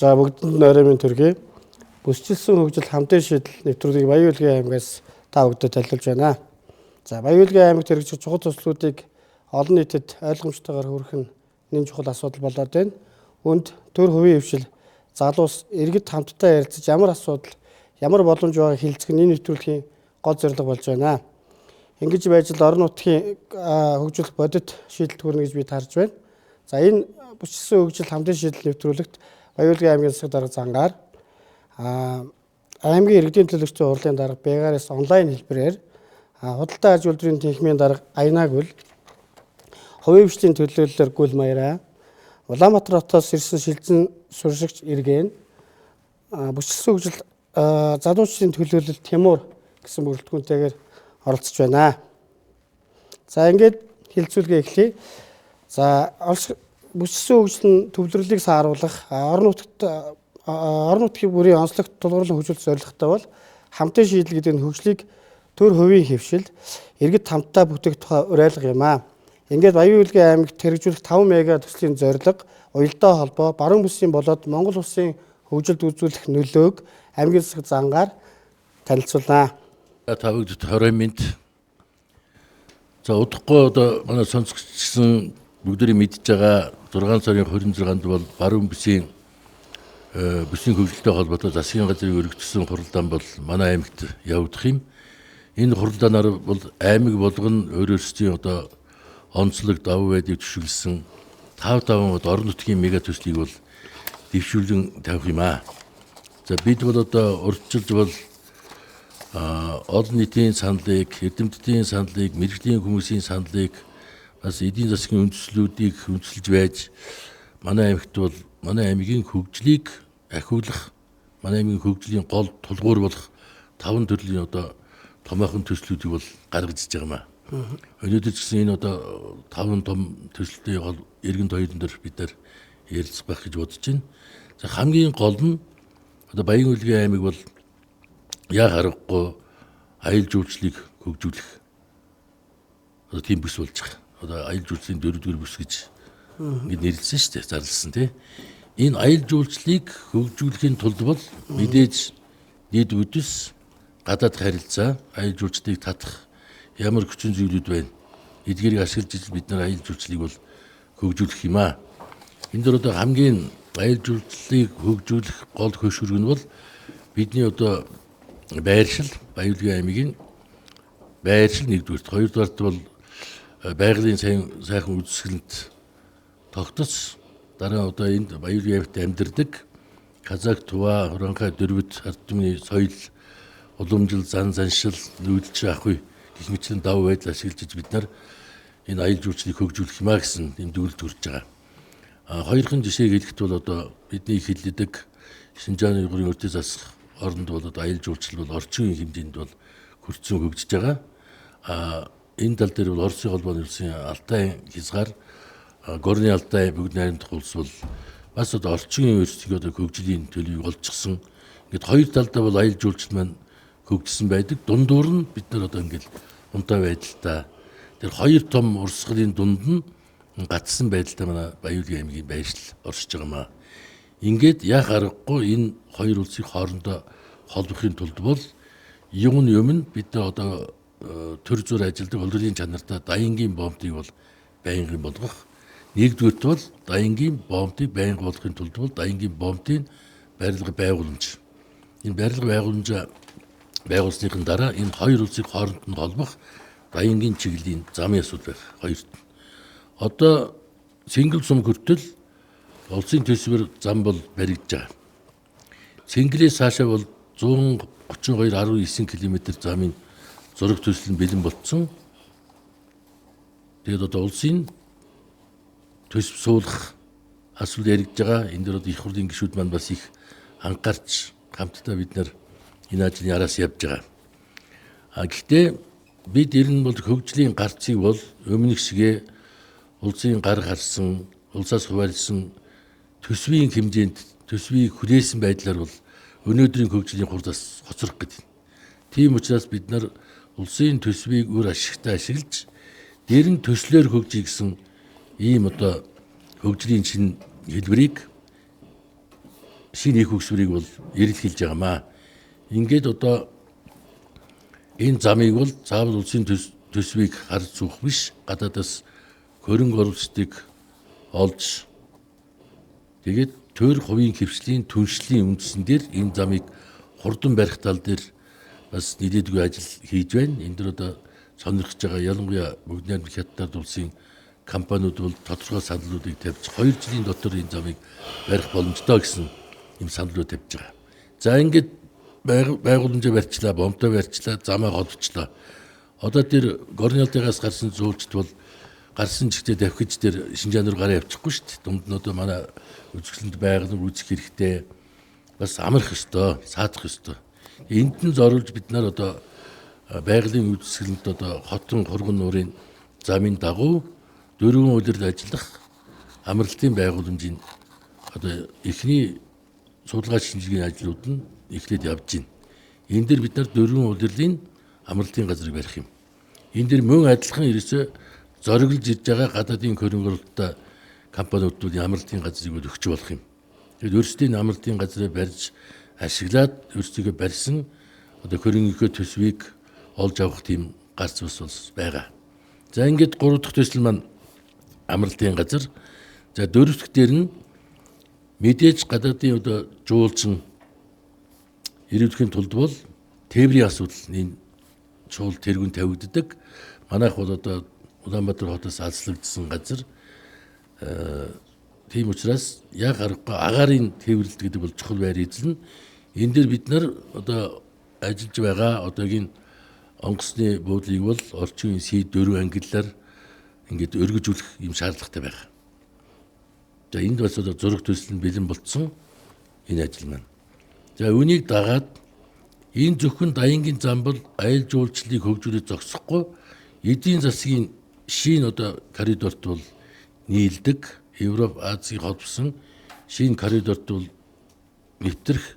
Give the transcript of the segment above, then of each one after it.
За бүгдэнд нойрын мэнд төргий. Бүсчилсэн хөгжил хамтын шийдэл нэвтрүүлгийг Баян-Улгийн аймгаас та бүдэд танилцуулж байна. За Баян-Улгийн аймагт хэрэгжих чухал төслүүдийг олон нийтэд ойлгомжтойгоор хүргэх нь нэн чухал асуудал болоод байна. Үүнд төр хувийн хвшил, залуус иргэд хамтдаа ярилцаж ямар асуудал, ямар боломж байгааг хэлцэх нь энэ нэвтрүүлгийн гол зорилго болж байна. Ингэж байж л орон нутгийн хөгжүүлэх бодит шийдэлт хүрнэ гэж би тарж байна. За энэ бүсчилсэн хөгжил хамтын шийдэл нэвтрүүлэгт Баян-Улгийн аймгийн засаг дарга Зангаар аймгийн иргэдийн төлөөлөгчдийн хурлын дарга Бегараас онлайн хэлбэрээр худалдаа аж үйлдвэрийн тэнхимийн дарга Аянагүл, хувийн хвшлийн төлөөллөөр Гүл Маяраа, Улаанбаатар хотоос ирсэн шилжин суршигч Иргэн, бүсчилсэн хөгжил залуучдын төлөөлөл Тимур гэсэн бүрэлдэхүүнтэйгээр оролцож байна. За ингээд хэлцүүлгээ эхлэе. За бүсчилсэн хөгжлийн төвлөрлийг сааруулах орон нутгийн бүрийн онцлогт тулгуурлан хөгжүүлэх зорилготой бол хамтын шийдэл гэдэг нь хөгжлийг төр хувийн хвшил, иргэд хамтдаа бүтээх тухай уриалга юм аа. Ингээд Баян-Улгийн аймагт хэрэгжүүлэх 5 мега төслийн зорилго, уялдаа холбоо, баруун бүсийн болоод Монгол улсын хөгжилд үзүүлэх нөлөөг аймгийн засаг Зангаар танилцуулнаа. Та бүгд хорой мэнд. За удахгүй одоо манай сонсогчсон бүгдээ мэдж байгаа 6 сарын 26-нд бол баруун бүсийн хөгжилтэй холбоотой засгийн газрын өргөжсөн хуралдаан бол манай аймагт явагдах юм. Энэ хуралдаанаар бол аймаг болгоно өөрөөсөө одоо онцлог давуу байдыг төшөглсөн 5 орон нутгийн мега төслийг бол дэвшүүлэн тавих юм аа. За бид бол одоо урьдчилж бол олон нийтийн саналыг, эрдэмтдийн саналыг, мэргэжлийн хүмүүсийн саналыг бас эдийн засгийн үндэслүүдийг хүндсэлж байж манай аймагт бол манай аймгийн хөгжлийг ахиулах, манай аймгийн хөгжлийн гол тулгуур болох 5 төрлийн одоо томоохон төслүүдийг бол гаргаж иж байгаа юм аа. Өнөөдөр ч гэсэн энэ одоо 5 том төсөлтэй эргэн тойрон дээр бид нар ярилцах байх гэж бодож байна. За хамгийн гол нь одоо Баян-Улгийн аймаг бол яг аргагүй аялал жуулчлалыг хөгжүүлэх одоо тийм бүс болж байгаа. Одоо аялал жуулчлалын 4-р бүс гэж ингэ нэрлэсэн шүү дээ, зарласан тийм. Энэ аялал жуулчлалыг хөгжүүлэхийн тулд бол мэдээж нийт үдэс, гадаад харилцаа, аялал жуулчлалыг татах ямар хүчин зүйлүүд байна. Эдгээрийг ашиглаж бид нар аялал жуулчлалыг бол хөгжүүлэх юм аа. Энэ дөр одоо хамгийн аялал жуулчлалыг хөгжүүлэх гол хөшүүрэг нь бол бидний одоо байршил, Баян-Улгийн аймгийн байршил нэгдүгürt, хоёрдугаарт бол байгалийн сайхан үзэсгэлэнт тогтоц, дараа одоо энд Баян-Улгийн аймагт амьдардаг Казак, Тува, Хуранхай, Дөрвөд, ард түмний соёл, уламжил, заншил, нүүдэлч ахуй гэх мэтлэн давуу байдал ашиглаж бид нар энэ аялал жуулчлалыг хөгжүүлэх юмаа гэсэн тэмдэглэлд хүрч байгаа. Хоёрхан жишээг хэлэхэд бол одоо бидний хэллэдэг Шинжааны уйгурын урьдчилан засах оронд бол одоо аялал жуулчлал бол орчин үеийн хэмжээнд бол хүрсэн хөгжиж байгаа. Энэ тал дээр бол Оросын холбооны улсын Алтай хязгаар, Горны Алтай бүгд найрамдах улс бол бас одоо орчин үеийн өөрсдөө одоо хөгжлийн төлөвийг олжчихсан. Ингээд хоёр талдаа бол аялал жуулчлал маань хөгжсөн байдаг. Дундуур нь бид нар одоо ингээд унтаа байдалтай. Тэр хоёр том урсгалын дунд нь гатсан байдалтай манай Баян-Улгийн аймгийн байршил оршиж байгаа маа. Ингээд яг аргагүй энэ хоёр улсыг хоорондоо холбохын тулд бол юм нь бид одоо төр зур ажилдаг улиралын чанартай Дайингийн бомбыг бол байнгын болгох. Нэгдүгürt бол Дайингийн бомбыг байнга болгохын тулд бол Дайингийн бомбын барилга байгууламж. Энэ барилга байгууламжаа байгуулсныхын дараа энэ хоёр улсыг хооронд нь холбох Дайингийн чиглэлийн замын асуудал байх. Хоёрт. Одоо Цэнгэл сум хүртэл улсын төсвөр зам бол баригдаж байгаа. Цэнгэлээс цаашаа бол 132.19 км замын зураг төсөл нь бэлэн болцсон. Тэгээд одоо улсын төсөв суулгах асуудал яригдж байгаа. Энэ дөр одоо их хурлын гишүүд маань бас их анхаарч хамтдаа бид нар энэ ажлын араас явж байгаа. Гэхдээ бид ер нь бол хөгжлийн гарцыг бол өмнөх шигээ улсын гар харсан, улсаас хуваалсан төсвийн хэмжээнд төсвийг хүрээсэн байдлаар бол өнөөдрийн хөгжлийн хурдаас хоцрох гэдэг. Тийм учраас бид нар улсын төсвийг өөр ашигтай ашиглаж дээрэн төслөөр хөгжиж гисэн ийм одоо хөгжлийн шинэ хэлбэрийг шинэ их хөгсвэрийг бол эрэлхийлж байгаамаа. Ингээд одоо энэ замыг бол заавал улсын төсвийг харж зүүх биш, гадаадаас хөрөнгө оруулалтыг олж тэгээд төр хувийн хвшлийн түншлийн үндсэн дээр энэ замыг хурдан барих тал дээр бас нийлээдгүй ажил хийж байна. Энд дөр одоо сонирхож байгаа ялангуяа Бүгд найрамдах хятад улсын компаниуд бол тодорхой саналуудыг тавьж 2 жилийн дотор энэ замыг барих боломжтой гэсэн юм саналууд тавьж байгаа. За ингээд байгууламжаа барьчлаа, бомтой барьчлаа, замаа холбочлаа. Одоо тэр горнялтыгаас гарсан зуулчд бол гарсан чигтээ давхиж тэр Шинжаан руу гараа явчихгүй шүү дээ. Дунд нь одоо манай үзэсгэлэнт байгаль үүсэх хэрэгтэй. Бас амрах ёстой, саадах ёстой. Энд нь зориулж бид нар одоо байгалийн үзэсгэлэнт одоо хотын хурган нуурын замын дагуу 4 улирал ажиллах амралтын байгууламжийн одоо эхний судалгаа шинжилгээний ажлууд нь эхлээд явж байна. Энэ дээр бид нар 4 улирлын амралтын газрыг барих юм. Энэ дээр мөн адилхан ерөөсөө зориглож ирж байгаа гадаадын хөрөнгө оруулалттай компаниудын амралтын газрыг өгч болох юм. Тэгээд өөрсдийн амралтын газрыг барьж ашиглаад өөрсдөө барьсан одоо хөрөнгөний төсвийг олж авах тийм гарц бас байгаа. За ингээд 3 дахь төсөл маань амралтын газар. За 4 дахь дээр нь мэдээж гадаадын одоо жуулчин ирээдүйн тулд бол тээврийн асуудал энэ чуул тэргүүн тавигддаг. Манайх бол одоо Улаанбаатар хотоос алслагдсан газар. Тийм учраас яг аргагүй агаарын тээвэрлэлт гэдэг бол чухал байр эзэн. Энэ дээр бид нар одоо ажиллаж байгаа одоогийн онгоцны буудлыг бол орчин үеийн СИД 4 ангиллаар ингээд өргөжүүлэх юм шаардлагатай байна. За энд бас одоо зураг төсөл нь бэлэн болцсон энэ ажил маань. За үүнийг дагаад энэ зөвхөн Dayanгийн зам бол аялал жуулчлалыг хөгжүүлэх зогсохгүй эдийн засгийн шинэ одоо коридорт бол нийлдэг Европ Азийг холбосон шинэ коридорт бол нэвтрэх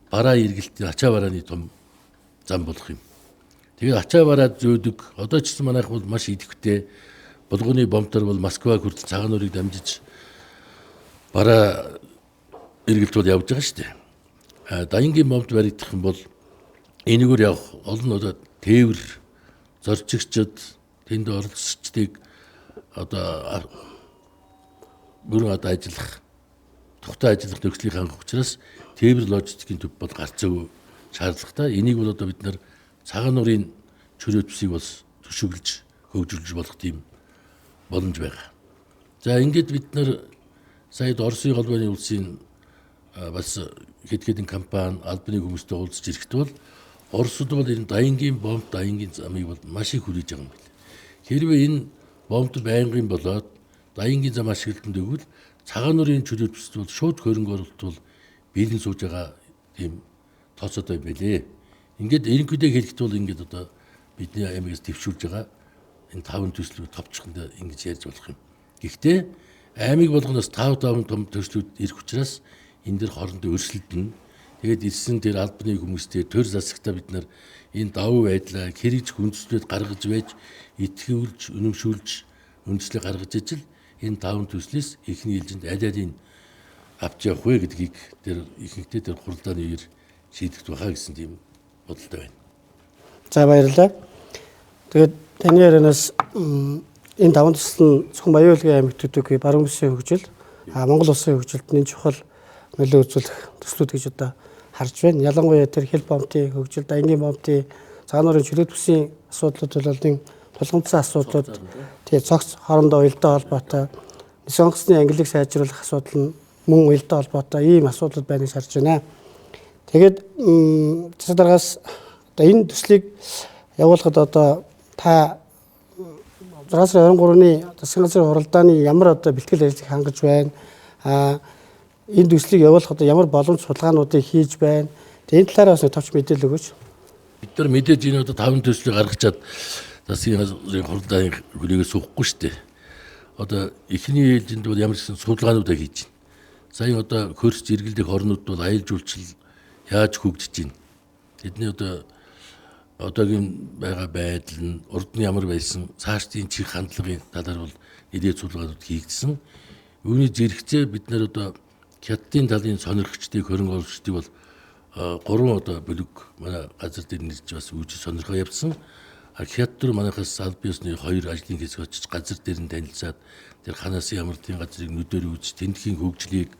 бараа эргэлтийн ачаа барааны том зам болох юм. Тэгээд ачаа бараа зөөдөг одоо ч гэсэн манайх бол маш идэвхтэй булгууны бомтор бол Москва хүртэл цагаан нуурыг дамжиж бараа эргэлт бол явж байгаа шүү дээ. Dayanгийн бомт баригдах юм бол энэгээр явах олон одоо тээвэр зорчигчд тэнд оролцогчдыг одоо бүрэн одоо ажиллах тухтай ажиллах нөхцөлийг хангах учраас тээвэр логистикийн төв бол гарцаагүй шаардлагатай. Энийг бол одоо бид нар цагаан нуурын чөлөөтөсийг бас төшөглөж хөгжүүлж болох тийм боломж байгаа. За ингээд бид нар сая Оросын холбооны улсын бас хэд хэдэн компани албаны хүмүүстэй уулзж ирэхэд бол Оросд бол энэ Dayanгийн бомт Dayanгийн замыг бол маш их хүрээж байгаа юм байна. Хэрвээ энэ бомт байнгын болоод Dayanгийн зам ашиглалтанд өгвөл цагаан нуурын чөлөөтөсд бол шууд хөрөнгө оруулалт бол бэлэн сууж байгаа тийм тооцоотой байлээ. Ингээд ерөнхийдөө хэлэхэд бол ингээд одоо бидний аймагаас дэвшүүлж байгаа энэ 5 төслүүд товчхондоо ингэж ярьж болох юм. Гэхдээ аймаг болгоноос 5 том төслүүд ирэх учраас энэ дэр хоорондоо өрсөлдөн. Тэгээд ирсэн тэр албаны хүмүүстэй төр засагтаа бид нар энэ давуу байдлаа хэрэгж хүндэслээд гаргаж байж итгүүлж, үнэмшүүлж, үндэслэл гаргаж ижил энэ 5 төслөөс эхний ээлжинд аль алийг авч явах вэ гэдгийг тэр ихэнхдээ тэр хуралдааны үеэр шийдэгдэх байхаа гэсэн тийм бодолтой байна. За баярлалаа. Тэгээд таны ярианаас энэ 5 төсөл нь зөвхөн Баян-Улгийн аймагт төдийгүй баруун бүсийн хөгжил, Монгол улсын хөгжилд нь чухал нөлөө үзүүлэх төслүүд гэж одоо харж байна. Ялангуяа тэр хил бомтын хөгжил, Dayanгийн бомтын цагаан нуурын чөлөөтөсийн асуудлууд бол тулгымцсан асуудлууд тэгээ цогц хоорондоо уялдаа холбоотой нison онгоцны ангиллыг сайжруулах асуудал нь мөн уялдаа холбоотой ийм асуудлууд байныг харж байна. Тэгээд цэцэг дараагаас одоо энэ төслийг явуулахад одоо та 6 сарын 23-ны засгийн газрын хуралдааны ямар одоо бэлтгэл ажлыг хангаж байна? Энэ төслийг явуулахад ямар боломж судалгаануудыг хийж байна? Тэгээд энэ талаараа бас товч мэдээлэл өгөөч. Бид нар мэдээж энэ одоо 5 төслийг гаргачаад засгийн газрын хуралдааны хүлээгээс суухгүй шүү дээ. Одоо эхний ээлжинд бол ямар ч судалгаануудаа хийж байна. Сая одоо хөрсч эргэлдэх орнууд бол аялал жуулчлал яаж хөгжиж байна? Тэдний одоогийн байгаа байдал нь урд нь ямар байсан, цаашдын чих хандлагын талаар бол нэлээд судалгаанууд хийгдсэн. Үүний зэрэгцээ бид нар одоо Хятадын талын сонирхчдыг хөрөнгө оруулагчдыг бол 3 одоо бүлэг манай газар дээр нэрж бас үүсэж сонирхоо явуулсан. Хятад руу манайхаас аль биесны 2 ажлын хэсэг очиж газар дээр нь танилцаад тэр ханаас ямар тийм газрыг нүдээр үзэж тэндхийн хөгжлийг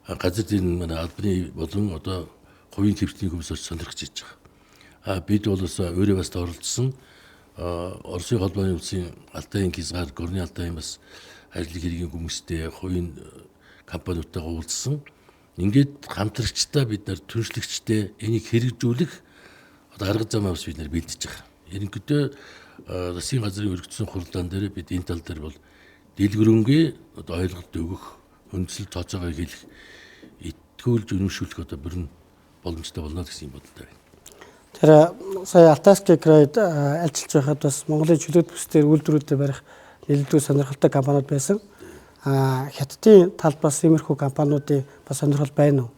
газар дээр нь манай албаны болон одоо хувийн хэвшлийн хүмүүс сонирхож иж байгаа. Бид бол бас өөрөө бас оролцсон. Оросын холбооны улсын Алтай Инкизгаар Горны Алтай бас ажлын хэргийн хүмүүстэй хувийн компаниудтайгаа уулзсан. Ингээд хамтрагчдаа бид нар түншлэгчтэй энийг хэрэгжүүлэх одоо арга замаа бас бид нар бэлдэж байгаа. Ерөнхийдөө засгийн газрын өргөцсөн хуралдаан дээр бид энэ тал дээр бол дэлгэрэнгүй одоо ойлголт өгөх, үндсэл тооцоогоо хэлэх, итгүүлж үнэмшүүлэх одоо бүрэн боломжтой болно гэсэн юм бодолтой байна. Тэр сая Алтайский крайд ажиллаж байхад бас Монголын чөлөөт бүсдээр үйлдвэрүүдэд барих нэлээд сонирхолтой компаниуд байсан. Хятадын талд бас иймэрхүү компаниудын бас сонирхол байна уу?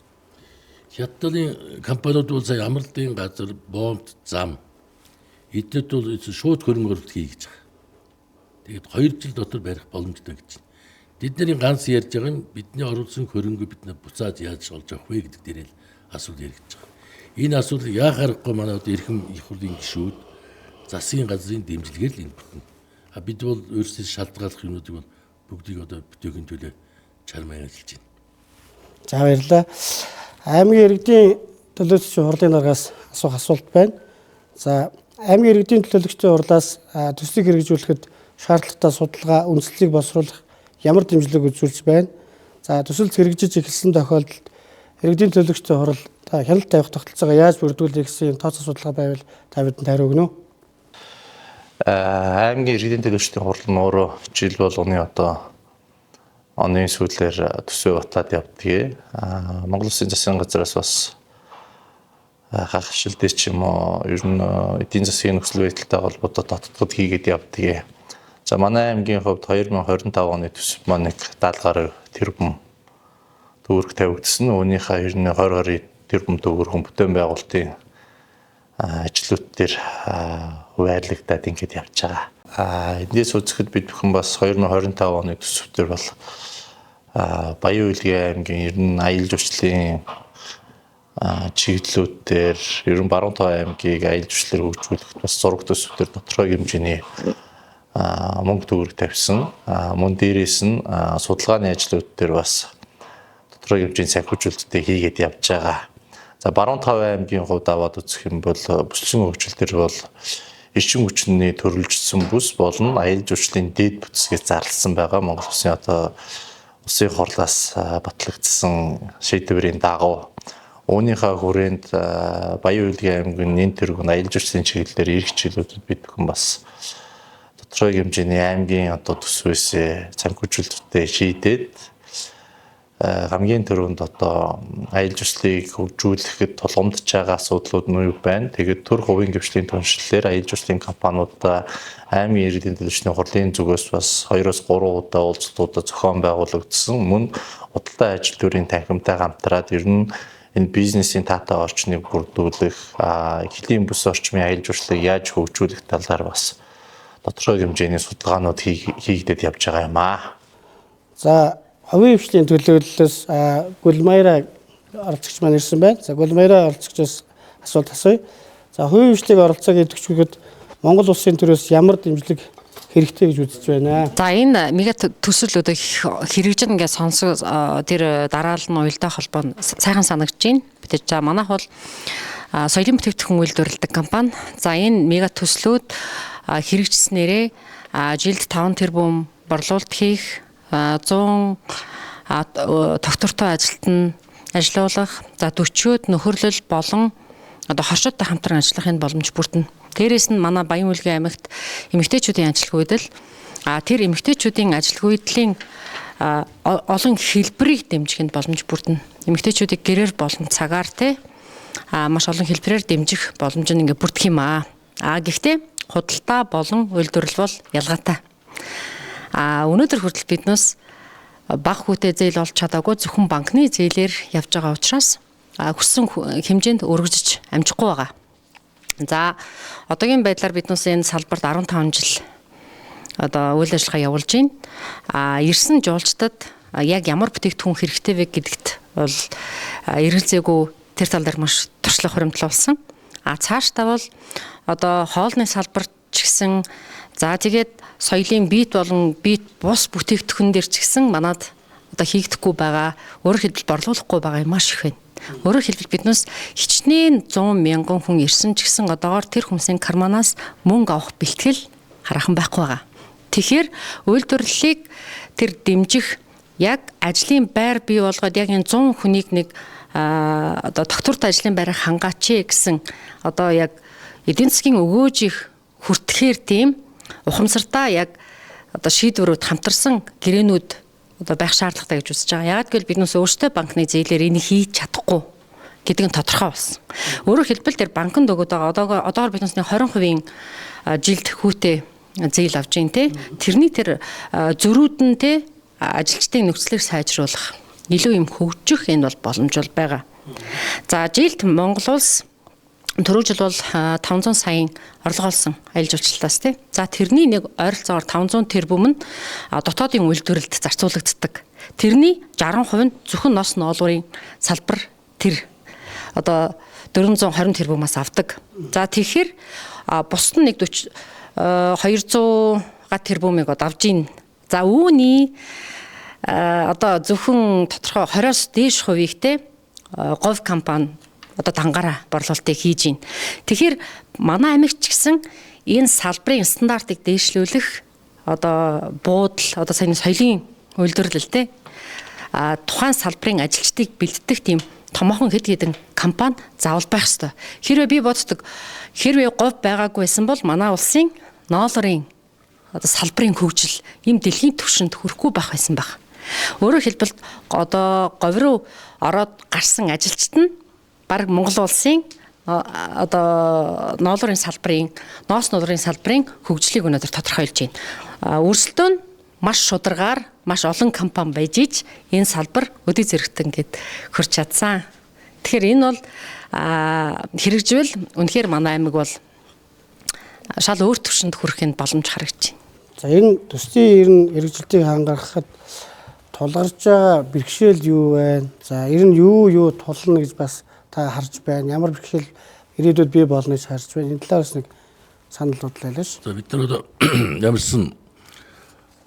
Хятадын компаниуд бол сая амралтын газар, боомт, зам эднэд бол шууд хөрөнгө оруулалт хий гэж байгаа. Тэгээд 2 жил дотор барих боломжтой гэж байна. Тэдний ганц ярьж байгаа нь бидний оруулсан хөрөнгө бид буцааж яаж олж авах вэ гэдэг дээр л асуулт яригдж байгаа. Энэ асуудал яахаарахгүй манай одоо эрхэм их хурлын гишүүд засгийн газрын дэмжлэгээр л энэ бүтэн. Бид бол өөрсдөө шалтгааллах юмнуудыг бол бүгдийг одоо бүтээхийн төлөө чармаа ажиллаж байна. За баярлалаа. Аймгийн иргэдийн төлөөлөгчийн хурлын даргаас асуух асуулт байна. За аймгийн иргэдийн төлөөлөгчийн хурлаас төслийг хэрэгжүүлэхэд шаардлагатай судалгаа, үндэслэлийг боловсруулах ямар дэмжлэг үзүүлж байна? За төсөл хэрэгжиж эхэлсэн тохиолдолд иргэдийн төлөөлөгчийн хурал хяналт тавих тогтолцоогоо яаж бүрдүүлэх гэсэн тооцоо судалгаа байвал та бидэнд хариу өгнө үү? Аймгийн иргэдийн төлөөлөгчдийн хурал нь өөрөө жил болгоны одоо оны сүүлээр төсөө батлаад явдгийг. Монгол Улсын засгийн газраас бас гахшилтэй ч юм уу ер нь эдийн засгийн нөхцөл байдалтай холбоотой татварууд хийгээд явдгийг. За манай аймгийн хувьд 2025 оны төсөв маань 70 тэрбум төгрөг тавигдсан. Үүнийхээ ер нь 20 тэрбум төгрөг бүтээн байгуулалтын ажлууд дээр хуваарлагдаад ингэж явж байгаа. Эндээс үзэхэд бид бүхэн бас 2025 оны төсөв дээр бол Баян Үйлгийн аймгийн ер нь аялал жуулчлалын чиглэлүүд дээр ер нь Баруун Тав аймгийг аялал жуулчлалаар хөгжүүлэхэд бас зураг төсөв дээр тодорхой хэмжээний мөнгө төгрөг тавьсан. Мөн дээрээс нь судалгааны ажлууд дээр бас тодорхой хэмжээний санхүүжүүлэлттэй хийгээд явж байгаа. За Баруун Тав аймгийн хувьд аваад үзэх юм бол бүсчин хөгжил төр бол эрчим хүчний төрөлжсөн бүс болон аялал жуулчлалын дээд бүтцгээ зарласан байгаа. Монгол Улсын одоо улсын хурлаас батлагдсан шийдвэрийн дагуу үүнийхээ хүрээнд Баян Үйлгийн аймгийн энэ тэргүүн аялал жуулчлалын чиглэлээр ирэх жилүүдэд бид бүхэн бас тодорхой хэмжээний аймгийн одоо төсвөөсөө санхүүжүүлэлттэй шийдээд хамгийн түрүүнд одоо аялал жуулчлалыг хөгжүүлэхэд тулгамдж байгаа асуудлууд нь юу байна? Тэгээд төр хувийн гэрчлийн түншлэлээр аялал жуулчлалын компаниудаа аймгийн иргэдийн төлөөлөгчний хурлын зүгээс бас 2-3 удаа уулзалтуудаа зохион байгуулагдсан. Мөн худалдаа ажилтнуудын танхимтай хамтраад ер нь энэ бизнесийн таатай орчныг бүрдүүлэх, хэлийн бүс орчмын аялал жуулчлалыг яаж хөгжүүлэх талаар бас тодорхой хэмжээний судалгаанууд хийгдээд явж байгаа юм аа. За хувийн хвшлийн төлөөллөөс Гүлмайра оролцогч маань ирсэн байна. За Гүлмайра оролцогчоос асуулт асууя. За хувийн хвшлийг оролцоог идэвхжүүлэхэд Монгол Улсын төрөөс ямар дэмжлэг хэрэгтэй гэж үзэж байна? За энэ мега төсөл хэрэгжин ингээд сонсоо тэр дараалал нь уялдаа холбоо сайхан санагдаж байна. Бид за манайх бол соёлын бүтээгдэхүүн үйлдвэрлэдэг компани. За энэ мега төслүүд хэрэгжснээрээ жилд 5 тэрбум борлуулалт хийх 100 доктортой ажилтан ажиллуулах, за 40-од нөхөрлөл болон одоо хоршоодтой хамтран ажиллахын боломж бүрдэнэ. Дээрээс нь манай Баян Үйлгийн аймагт эмэгтэйчүүдийн ажилтны үедэл тэр эмэгтэйчүүдийн ажилтны үйдлийн олон хэлбэрийг дэмжихэд боломж бүрдэнэ. Эмэгтэйчүүдийг гэрээр болон цагаар маш олон хэлбэрээр дэмжих боломж нь ингээд бүрдэх юм аа. Гэхдээ худалдаа болон үйлдвэрлэл бол ялгаатай. Өнөөдөр хүртэл биднээс бага хүүтэй зээл олж чадаагүй зөвхөн банкны зээлээр явж байгаа учраас хүссэн хэмжээнд өргөжж амжихгүй байгаа. За одоогийн байдлаар биднээс энэ салбарт 15 жил одоо үйл ажиллагаа явуулж байна. Ирсэн жуулчдад яг ямар бүтээгдэхүүн хэрэгтэй вэ гэдэгт бол эргэлзээгүй тэр тал дээр маш туршлага хуримтлуулсан. Цаашдаа бол одоо хоолны салбар ч гэсэн за тэгээд соёлын бит болон бит бус бүтээгдэхүүн дээр ч гэсэн манад одоо хийгдэхгүй байгаа, өөрөөр хэлбэл борлуулахгүй байгаа юм маш их байна. Өөрөөр хэлбэл биднээс хичнээн 100 мянган хүн ирсэн ч гэсэн одоогоор тэр хүмүүсийн карманаас мөнгө авах бэлтгэл хараахан байхгүй байгаа. Тэгэхээр үйлдвэрлэлийг тэр дэмжих яг ажлын байр бий болгоод яг энэ 100 хүнийг нэг одоо докторт ажлын байрыг хангаач гэсэн одоо яг эдийн засгийн өгөөжийг хүртэхээр тийм ухамсартаа яг одоо шийдвэрүүд хамтарсан гэрээнүүд одоо байх шаардлагатай гэж үзэж байгаа. Яг гэвэл биднээс өөрсдөө банкны зээлээр энийг хийж чадахгүй гэдэг нь тодорхой болсон. Өөрөөр хэлбэл тэр банкнд өгöd байгаа одоогоор биднээс 20% жилд хүүтэй зээл авж гин те. Тэрний тэр зөрүүд нь те ажилчдын нөхцөлийг сайжруулах илүү юм хөгжих энэ бол боломж бол байгаа. За жилд Монгол улс түрүү жил бол 500 саяын орлого олсон аялал жуулчлалаас тий. За тэрний нэг ойролцоогоор 500 тэрбум нь дотоодын үйлдвэрлэлд зарцуулагддаг. Тэрний 60% нь зөвхөн нос ноолуурын салбар тэр одоо 420 тэрбумаас авдаг. За тэгэхээр бусд нь нэг 200 га тэрбумыг авж ийн. За үүний одоо зөвхөн тодорхой 20-оос дээш хувийг говь компани одоо дангаараа борлуулалтыг хийж байна. Тэгэхээр манай аймагт ч гэсэн энэ салбарын стандартыг дээшлүүлэх одоо буудал одоо саяны соёлын үйлдвэрлэлтэй тухайн салбарын ажилчдыг бэлддэг тийм томоохон хэд хэдэн компани заавал байх ёстой. Хэрвээ би боддог хэрвээ говь байгаагүй байсан бол манай улсын ноолрын одоо салбарын хөгжил ийм дэлхийн түвшинд хүрэхгүй байх байсан баг. Өөрөөр хэлбэл одоо говь руу ороод гарсан ажилчид нь баг Монгол улсын одоо ноолрын салбарын, ноос ноолрын салбарын хөгжлийг өнөөдөр тодорхойлж байна. Өрсөлдөөн нь маш шударгаар, маш олон компани байж иж энэ салбар өдий зэрэгтэн гэд хөрч чадсан. Тэгэхээр энэ бол хэрэгжвэл үнэхээр манай аймаг бол шал өөр түвшинд хүрэхэд боломж харагдаж байна. За энэ төслийн хэрэгжилтийг хангахад тулгарч байгаа бэрхшээл юу вэ? За ер нь юу тулна гэж бас та харж байна. Ямар бэрхшээл ирээдүйд бий болно гэж харж байна. Энэ талаас нэг санал бодлоо ш. За бид нар одоо ямарсан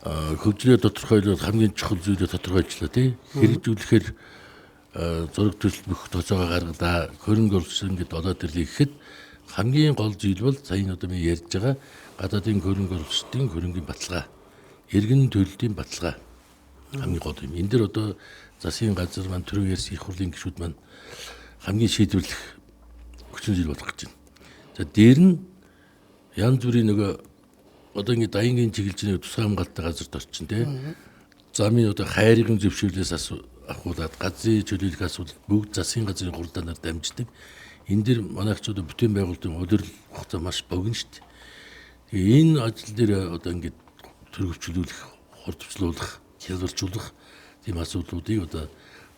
хөгжлөө тодорхойлоод хамгийн чухал зүйлээ тодорхойлчлаа тий. Хэрэгжүүлэхээр зураг төрөл бүх тооцоогоо гаргалаа. Хөрөнгө оруулалт ингээд болоод ирлээ гэхэд хамгийн гол зүйл бол сая одоо би ярьж байгаа гадаадын хөрөнгө оруулалтын хөрөнгийн баталгаа, иргэн төлөлтийн баталгаа хамгийн гол юм. Энэ дэр одоо засгийн газар маань төрөө ярьсан их хурлын гишүүд маань хамгийн шийдвэрлэх хүчин зүйл болох гэж байна. За дээр нь янз бүрийн нөгөө одоо ингэ дайнгийн чиглэлжний тусгай хамгаалалттай газарт орчин тий. Замын одоо хайрын зөвшөөрлөөс ахуулаад газрын чөлөөлөх асуудал бүгд засгийн газрын хуралдаанаар дамждаг. Энэ дэр манайхчууд бүтээн байгуулалтын удирдал хугацаа маш богино шүү дээ. Тэгээ энэ ажил дээр одоо ингэ төрөвчлүүлэх, хурдчлуулах, хялбаржуулах тийм асуудлуудыг одоо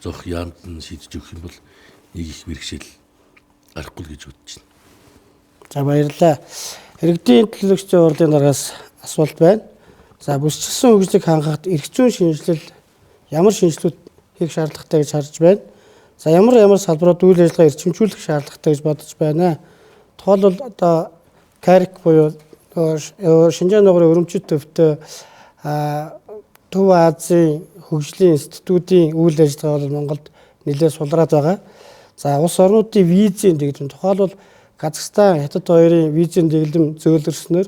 зох яамд нь шийдэж өгөх юм бол нэг их бэрхшээл гарахгүй гэж бодож байна. За баярлалаа. Иргэдийн төлөөлөгчдийн хурлын дараагаас асуулт байна. За бүсчилсэн хөгжлийг хангахад эрх зүйн шинжилэл ямар шинжилгүүд хийх шаардлагатай гэж харж байна. За ямар салбарууд үйл ажиллагаа эрчимжүүлэх шаардлагатай гэж бодож байна. Тухайлбал одоо КАРИК буюу Шинжаан нугарын өрөмчит төвтэй Төв Азийн хөгжлийн институтийн үйл ажиллагаа бол Монголд нэлээд сулраад байгаа. За улс орнуудын визийн дэглэм тухайлбал Казахстан, Хятад хоёрын визийн дэглэм зөөлрснөөр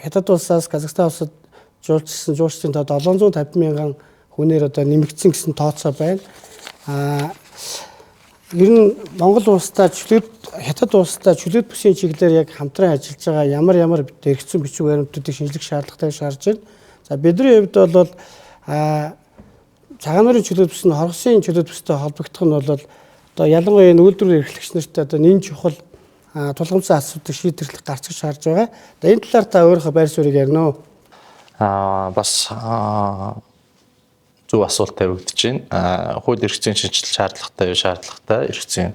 Хятад улсаас Казахстан улсад жуулчсан жуулчдын тоо 750 мянган хүнээр одоо нэмэгдсэн гэсэн тооцоо байна. Ер нь Монгол улстай Хятад улстай чөлөөт бүсийн чиглэлээр яг хамтран ажиллаж байгаа ямар хэрэгцсэн бичиг баримтуудыг шинжлэх шаардлагатай шаарж байна. За бидний хувьд бол цагаан нуурын чөлөөт бүс нь хоргосын чөлөөт бүстэй холбогдох нь бол одоо ялангуяа энэ үйлдвэр эрхлэгч нарт одоо нэн чухал тулгамдсан асуудыг шийдвэрлэх гарч шаарж байгаа. Одоо энэ талаар та өөрийнхөө байр суурийг ярина уу? Бас зөв асуулт тавигдаж байна. Хууль эрх зүйн шинжилэл шаардлагатай эрх зүйн.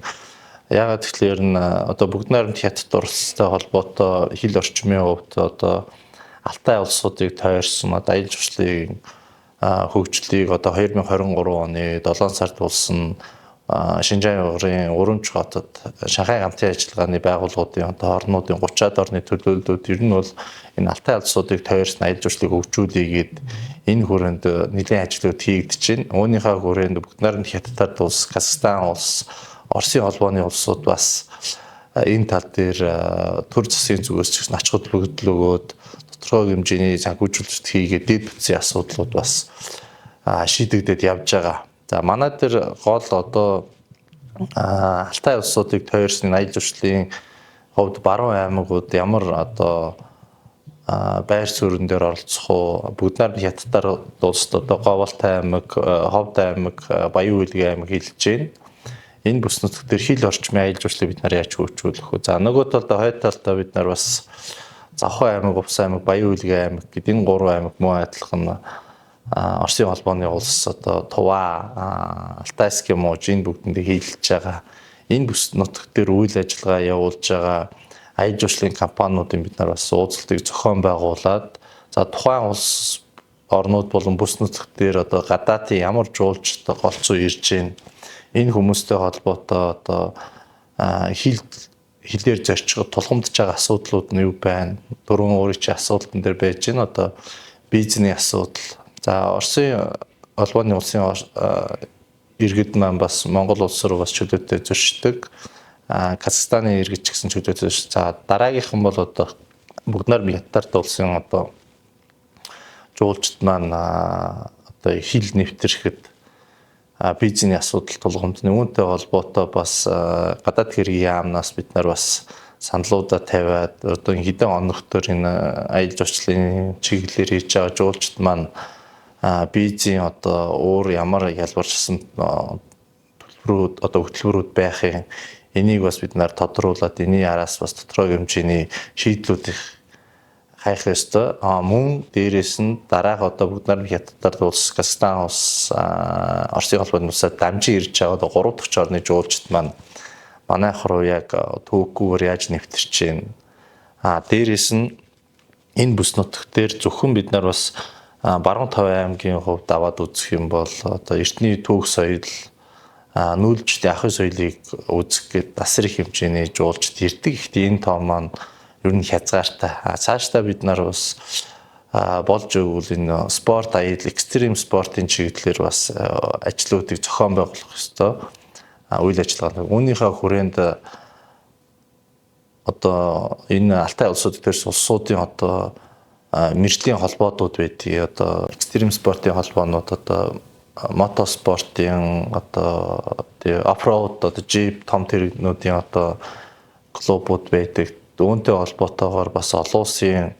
Яагаад тэгэхээр одоо бүгд найрамд Хятад улстай холбоотой хил орчмын хувьд одоо Алтай улсуудыг тойрсон одоо аялал жуулчлалын хөгжлийг одоо 2023 оны 7 сард болсон Шинжаан угрын Урумч хотод Шанхай хамтын ажиллагааны байгууллагуудын одоо орнуудын 30-аад орны төлөөллүүд ер нь бол энэ алтай улсуудыг тойрсон аялал жуулчлалыг хөгжүүлээгээд энэ хүрээнд нэлээд ажлууд хийгдэж байна. Үүнийхээ хүрээнд Бүгд найрамдах Хятад улс, Казахстан улс, Оросын холбооны улсууд бас энэ тал дээр төр засгийн зүгээс ч гэсэн ач холбогдол өгөөд тодорхой хэмжээний санхүүжүүлэлт хийгээд дэд бүтцийн асуудлууд бас шийдэгдээд явж байгаа. За манай дээр гол одоо алтай улсуудыг тойрсон аялал жуулчлалын хувьд баруун аймагуд ямар одоо байр суурин дээр оролцох уу? Бүгд найрамдах Хятадаар улсад одоо Говьалтай аймаг, Ховд аймаг, Баян Үйлгийн аймаг хэлж байна. Энэ бүс нутаг дээр хил орчмын аялал жуулчлалыг бид нар яаж хөгжүүлэх вэ? За нөгөө талдаа хойд талдаа бид нар бас Завхан аймаг, Увс аймаг, Баян Үйлгийн аймаг гэдэг энэ гурван аймаг мөн адилхан Оросын холбооны улс одоо Тува, Алтайский мууж энэ бүгдэндээ хийлж байгаа. Энэ бүс нутаг дээр үйл ажиллагаа явуулж байгаа аялал жуулчлалын компаниудын бид нар бас уулзалтыг зохион байгуулад за тухайн улс орнууд болон бүс нутаг дээр одоо гадаадын ямар жуулчтай голцоо ирж байна. Энэ хүмүүстэй холбоотой одоо хилээр зорчгод тулгамдж байгаа асуудлууд нь юу байна? Дөрвөн өөрийн чинь асуудалтан дээр байж байна. Одоо бизнесийн асуудал. За Оросын холбооны улсын иргэд маань бас Монгол улс руу бас чөлөөтэй зөрчдөг. Казахстаны иргэд ч гэсэн чөлөөтэй. За дараагийнхан бол одоо Бүгд найрамдах Хятад улсын одоо жуулчд маань одоо хил нэвтрэхэд бизнесийн асуудал тулгамдны үүнтэй холбоотой бас гадаад хэргийн яамнаас бид нар бас саналуудаа тавиад одоо хэдэн оног төр энэ аялал жуулчлалын чиглэлээр хийж байгаа жуулчд маань бизнесийн одоо өөр ямар ялгарчсан төлбөрүүд одоо хөтөлбөрүүд байхын энийг бас бид нар тодруулаад энэний араас бас тодорхой хэмжээний шийдлүүд их хайх ёстой. Мөн дээрээс нь дараах одоо Бүгд найрамдах Хятад улс, Казахстан улс, Оросын холбооны улсад дамжин ирж байгаа одоо 3 дахь орны жуулчд маань манайх руу яг төвөггүйгээр яаж нэвтэрч байна. Дээрээс нь энэ бүс нутаг дээр зөвхөн бид нар бас Баруун Тав аймгийн хувьд аваад үзэх юм бол одоо эртний түүх соёл нүүлжтэй ахын соёлыг үзэх гээд бас их хэмжээний жуулчд ирдэг. Гэхдээ энэ тоо маань ер нь хязгаартай. Цаашдаа бид нар бас болж өгвөл энэ спорт аялал, экстрим спортын чиглэлээр бас ажлуудыг зохион байгуулах ёстой. Үйл ажиллагаа. Үүнийхээ хүрээнд одоо энэ алтай улсууд дээрс улсуудын одоо мэржлийн холбоодууд байдгийг одоо экстрим спортын холбоонууд одоо мотоспортын одоо оффроуд одоо джип том тэрэгнүүдийн одоо клубууд байдаг. Үүнтэй холбоотойгоор бас олон улсын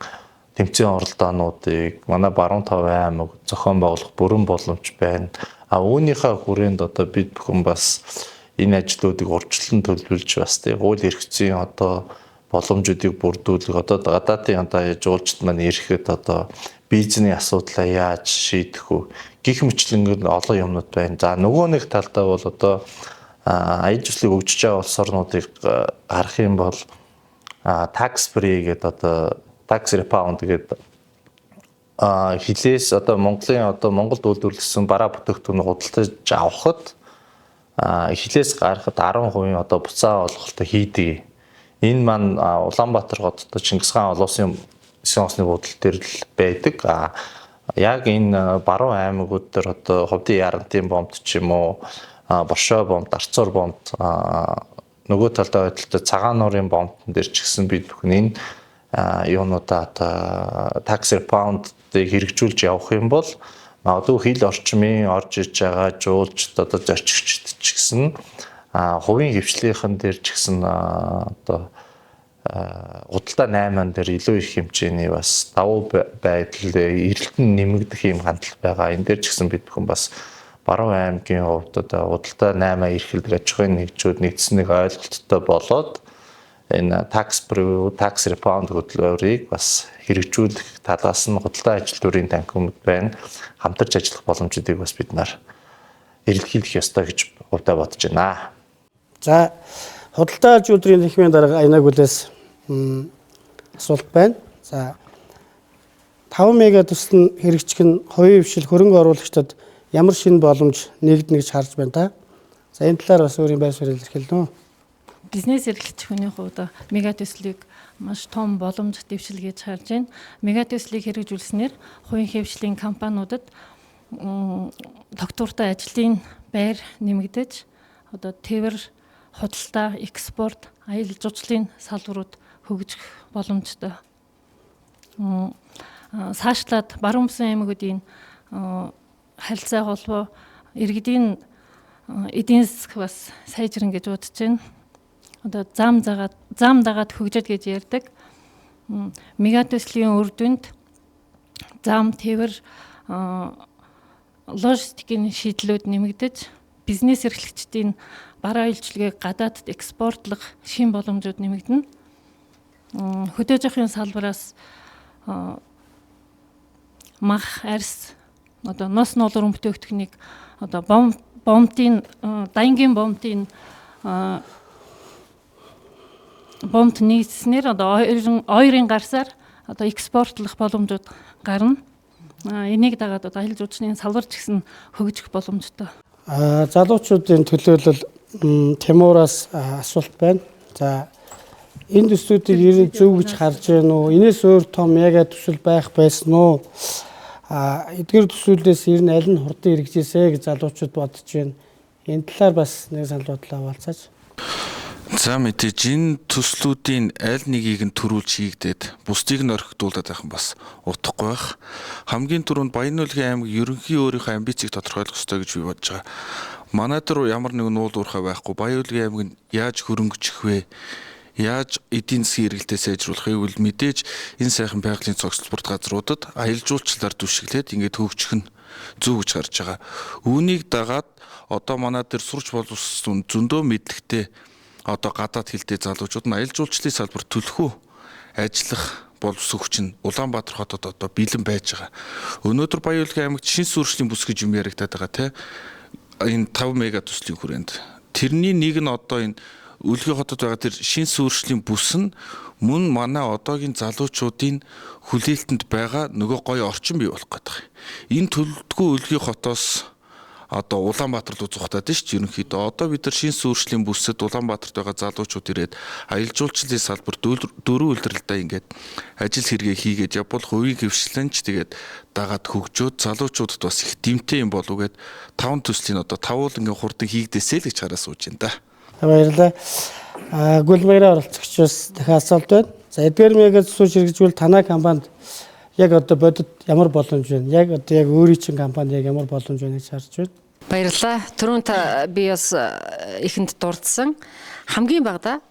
тэмцээн оролдоонуудыг манай Баруун Тав аймаг зохион байгуулах бүрэн боломж байна. Үүнийхээ хүрээнд одоо бид бүхэн бас энэ ажлуудыг урьдчилан төлөвлөж бас хууль эрх зүйн одоо боломжуудыг бүрдүүлэх одоо гадаадын одоо жуулчд маань ирэхэд одоо бизнесийн асуудлаа яаж шийдэх вэ? Гэх мэтлэн олон юмнууд байна. За нөгөө нэг талдаа бол одоо аялал жуулчлалыг хөгжиж байгаа улс орнуудыг харах юм бол tax free гэдэг одоо tax refund гэдэг хилээс одоо Монголын одоо Монголд үйлдвэрлэсэн бараа бүтээгдэхүүн худалдаж авахд хилээс гарахад 10% одоо буцаа олголтоо хийдэг. Энэ маань Улаанбаатар хотод Чингис хаан улсын осны буудлын дээр л байдаг. Яг энэ баруун аймагуд дээр одоо Ховдын Ярантын бомбд ч юм уу, Боршоо бомбд, Арцуур бомбд нөгөө талдаа байдалтай Цагаан нуурын бомбтон дээр ч гэсэн бид бүхэн энэ юунуудаа одоо tax refund-ыг хэрэгжүүлж явах юм бол магадгүй хил орчмын орж иж байгаа жуулчд одоо зорчигчд ч гэсэн хувийн хвшлийнхэн дээр ч гэсэн одоо худалдаа 8-ан дээр илүү их хэмжээний бас давуу байдал эрэлтэн нэмэгдэх юм хандлага байгаа. Энэ дээр ч гэсэн бид бүхэн бас Баруун аймгийн хувьд одоо худалдаа 8 эрхлэлт аж ахуйн нэгжүүд нэгдсэн нэг ойлголттой болоод энэ tax refund хөтөлбөрийг бас хэрэгжүүлэх талаас нь худалдаа ажилтнуудын танхимд байна. Хамтарч ажиллах боломжуудыг бас бид нар эрэлхийлэх ёстой гэж хувьдаа бодож байна. За худалдаа ажилтнуудын танхимын дарга Аянаг үлээс асуулт байна. За 5 мега төсөл нь хэрэгжих нь хувийн хвшил хөрөнгө оруулагчдад ямар шинэ боломж нэгдэнэ гэж харж байна та. За энэ талаар бас өөрийн байр суурийг илэрхийлнэ. Бизнес эрхлэгч хүний хувьд мега төслийг маш том боломж дэвшил гэж харж байна. Мега төслийг хэрэгжүүлснээр хувийн хвшлийн компаниудад тогтвортой ажлын байр нэмэгдэж одоо тээвэр, худалдаа, экспорт, аялал жуулчлалын салбарууд хөгжих боломжтой. Цаашлаад Баруун Бүсэн аймагуудын харилцаа холбоо иргэдийн эдийн засаг бас сайжрна гэж бодож байна. Одоо зам дагаад хөгжөд гэж ярьдаг. Мега төслийн үр дүнд зам, тээвэр, логистикийн шийдлүүд нэмэгдэж, бизнес эрхлэгчдийн бараа үйлчилгээг гадаадд экспортлох шин боломжууд нэмэгдэнэ. Хөдөө зохион салбараас мах, арьс, одоо нос ноолор бүтээгдэхүүнийг одоо daянгийн бомт нийцснээр одоо ойрын гарсаар одоо экспортлох боломжууд гарна. Энийг дагаад одоо аялал жуулчлалын салбар ч гэсэн хөгжих боломжтой. Залуучуудын төлөөлөл Тимураас асуулт байна. За энэ төслүүдийг ер нь зөв гэж харж байна уу? Энээс өөр том мега төсөл байх байсан уу? Эдгээр төсвүүдээс ер нь аль нь хурдан хэрэгжээсэ гэж залуучууд бодож байна. Энэ талаар бас нэг санал бодлоо хаваалцаач. За мэдээж энэ төслүүдийн аль нэгийг нь төрүүлж хийгдээд бусдыг нь орхигдуулаад байх нь бас утгагүй байх. Хамгийн түрүүнд Баянуулгийн аймаг ерөнхий өөрийнхөө амбицийг тодорхойлох ёстой гэж би бодож байгаа. Манай дээр ямар нэгэн уул уурхай байхгүй. Баянуулгийн аймаг нь яаж хөрөнгөжих вэ? Яаж эдийн засгийн эргэлтээ сайжруулахыг үл мэдээж энэ сайхан байгалийн цогц спорт газруудад аялал жуулчлалаар түшиглээд ингээд хөгжих нь зөв гэж харж байгаа. Үүнийг дагаад одоо манай дээр сурч боловссон зөндөө мэдлэгтэй одоо гадаад хилтэй залуучууд нь аялал жуулчлалын салбарт төлхөө ажиллах боловсон хүч нь Улаанбаатар хотод одоо бэлэн байж байгаа. Өнөөдөр Баянуулгийн аймагт шин сүршлийн бүс гэж юм яригадаад байгаа те. Энэ 5 мега төслийн хүрээнд. Тэрний нэг нь одоо энэ Үлгий хотод байгаа тэр шин сүршлийн бүс нь мөн манай одоогийн залуучуудын хүлээлтэнд байгаа нөгөө гоё орчин бий болох гэдэг. Энэ төлөвлөгөө Үлгий хотоос одоо Улаанбаатар руу зүхтаад шүү дээ ерөнхийдөө. Одоо бид нар шин сүршлийн бүсэд Улаанбаатарт байгаа залуучууд ирээд аялал жуулчлалын салбарт дөрвөн улиралдаа ингээд ажил хэрэгээ хийгээд явбал хувийн хвшлэнч тэгээд дагаад хөгжөөд залуучуудад бас их дэмтэй юм болов гэд 5 төслийн одоо 5 улангийн хурдан хийгдээсэй л гэж хараа сууж байна да. Баярлалаа. Гүлмээрээ оролцогчоос дахиад асуулт байна. За эдгээр мега төсөл хэрэгжүүл танай компанид яг одоо бодит ямар боломж байна? Яг одоо яг өөрийн чинь компанид яг ямар боломж байна гэж харж байна? Баярлалаа. Түрүүнд би бас ихэнд дурдсан. Хамгийн багадаа